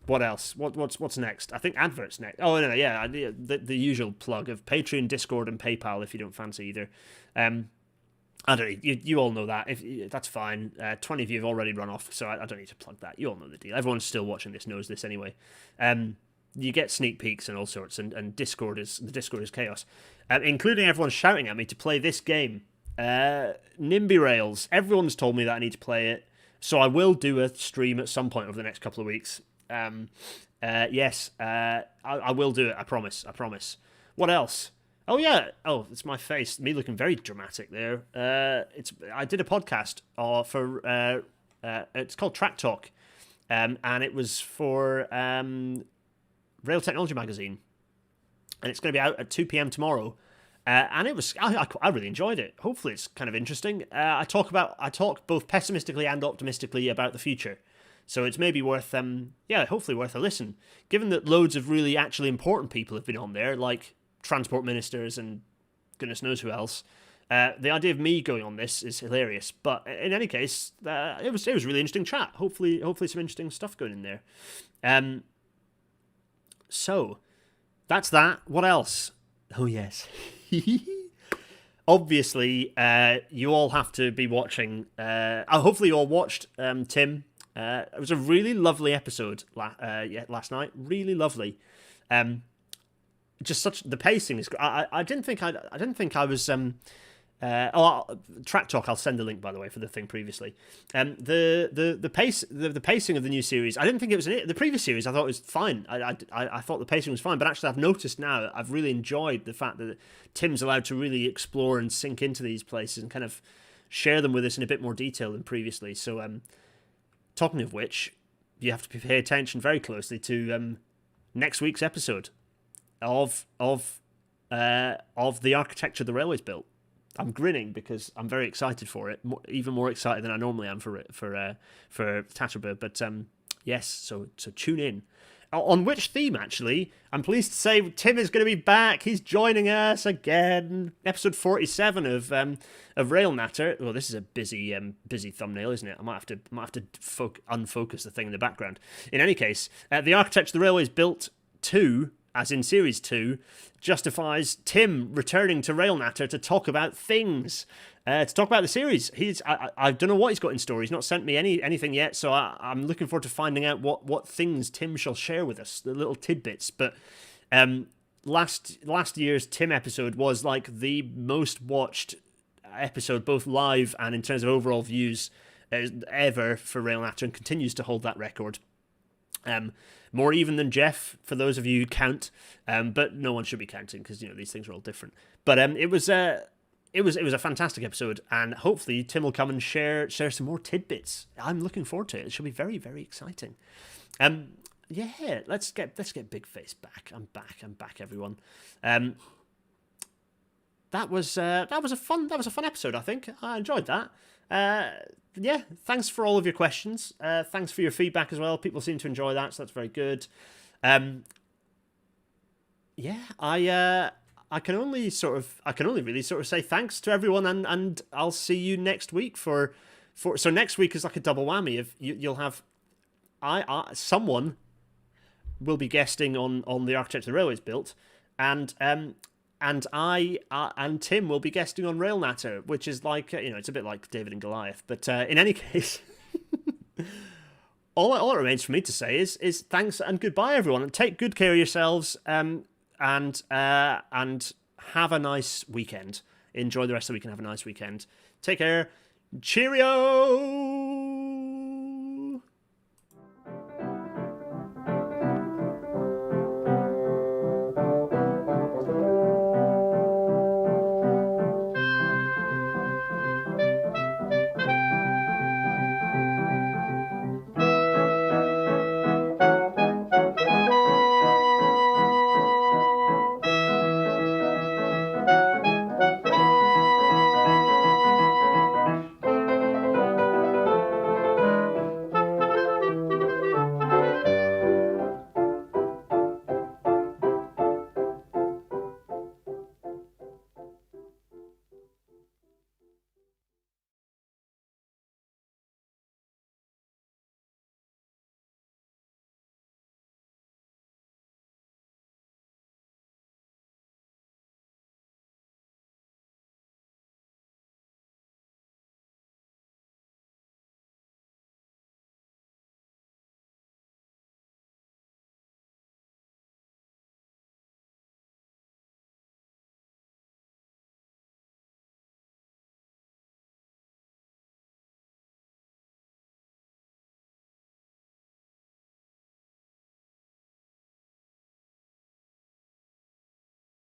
What else? What's next? I think adverts next. Oh no, yeah, the usual plug of Patreon, Discord, and PayPal if you don't fancy either. I don't know. You all know that. That's fine. 20 of you have already run off, so I don't need to plug that. You all know the deal. Everyone still watching this knows this anyway. You get sneak peeks and all sorts, and Discord is chaos, including everyone shouting at me to play this game, NIMBY Rails. Everyone's told me that I need to play it, so I will do a stream at some point over the next couple of weeks. Yes, I will do it. I promise. What else? Oh yeah. Oh, it's my face. Me looking very dramatic there. I did a podcast for it's called Track Talk, and it was for Rail Technology Magazine, and it's going to be out at 2 p.m. tomorrow. And it was I really enjoyed it. Hopefully, it's kind of interesting. I talk both pessimistically and optimistically about the future. So it's maybe worth, hopefully worth a listen. Given that loads of really actually important people have been on there, like transport ministers and goodness knows who else, the idea of me going on this is hilarious. But in any case, it was really interesting chat. Hopefully some interesting stuff going in there. So that's that. What else? Oh yes. Obviously, you all have to be watching. Hopefully you all watched Tim. It was a really lovely episode last night. Really lovely. Just such the pacing is. I didn't think I was. Track Talk. I'll send a link by the way for the thing previously. The pacing of the new series. I didn't think it was the previous series. I thought it was fine. I thought the pacing was fine, but actually I've noticed now. I've really enjoyed the fact that Tim's allowed to really explore and sink into these places and kind of share them with us in a bit more detail than previously. So. Talking of which, you have to pay attention very closely to next week's episode of the architecture the railway's built. I'm grinning because I'm very excited for it, even more excited than I normally am for Tatterbird. But yes, so tune in. On which theme, actually, I'm pleased to say Tim is going to be back. He's joining us again. Episode 47 of Rail Natter. Well, this is a busy thumbnail, isn't it? I might have to unfocus the thing in the background. In any case, the architecture the railway's built 2, as in Series 2, justifies Tim returning to Rail Natter to talk about things. To talk about the series. I don't know what he's got in store. He's not sent me anything yet, so I'm looking forward to finding out what things Tim shall share with us, the little tidbits. But last year's Tim episode was like the most watched episode, both live and in terms of overall views, ever for Rail Natter, and continues to hold that record. More even than Jeff, for those of you who count, but no one should be counting because these things are all different. But it was a fantastic episode, and hopefully Tim will come and share some more tidbits. I'm looking forward to it. It should be very, very exciting. Yeah, let's get Big Face back. I'm back, everyone. That was a fun episode. I think I enjoyed that. Yeah, thanks for all of your questions. Thanks for your feedback as well. People seem to enjoy that, so that's very good. Yeah, I can only really say thanks to everyone, and I'll see you next week for so next week is like a double whammy of you'll have someone will be guesting on the architecture the railway's built, and I and Tim will be guesting on Rail Natter, which is like it's a bit like David and Goliath, but in any case. All it remains for me to say is thanks and goodbye, everyone, and take good care of yourselves. And have a nice weekend. Enjoy the rest of the week and have a nice weekend. Take care. Cheerio!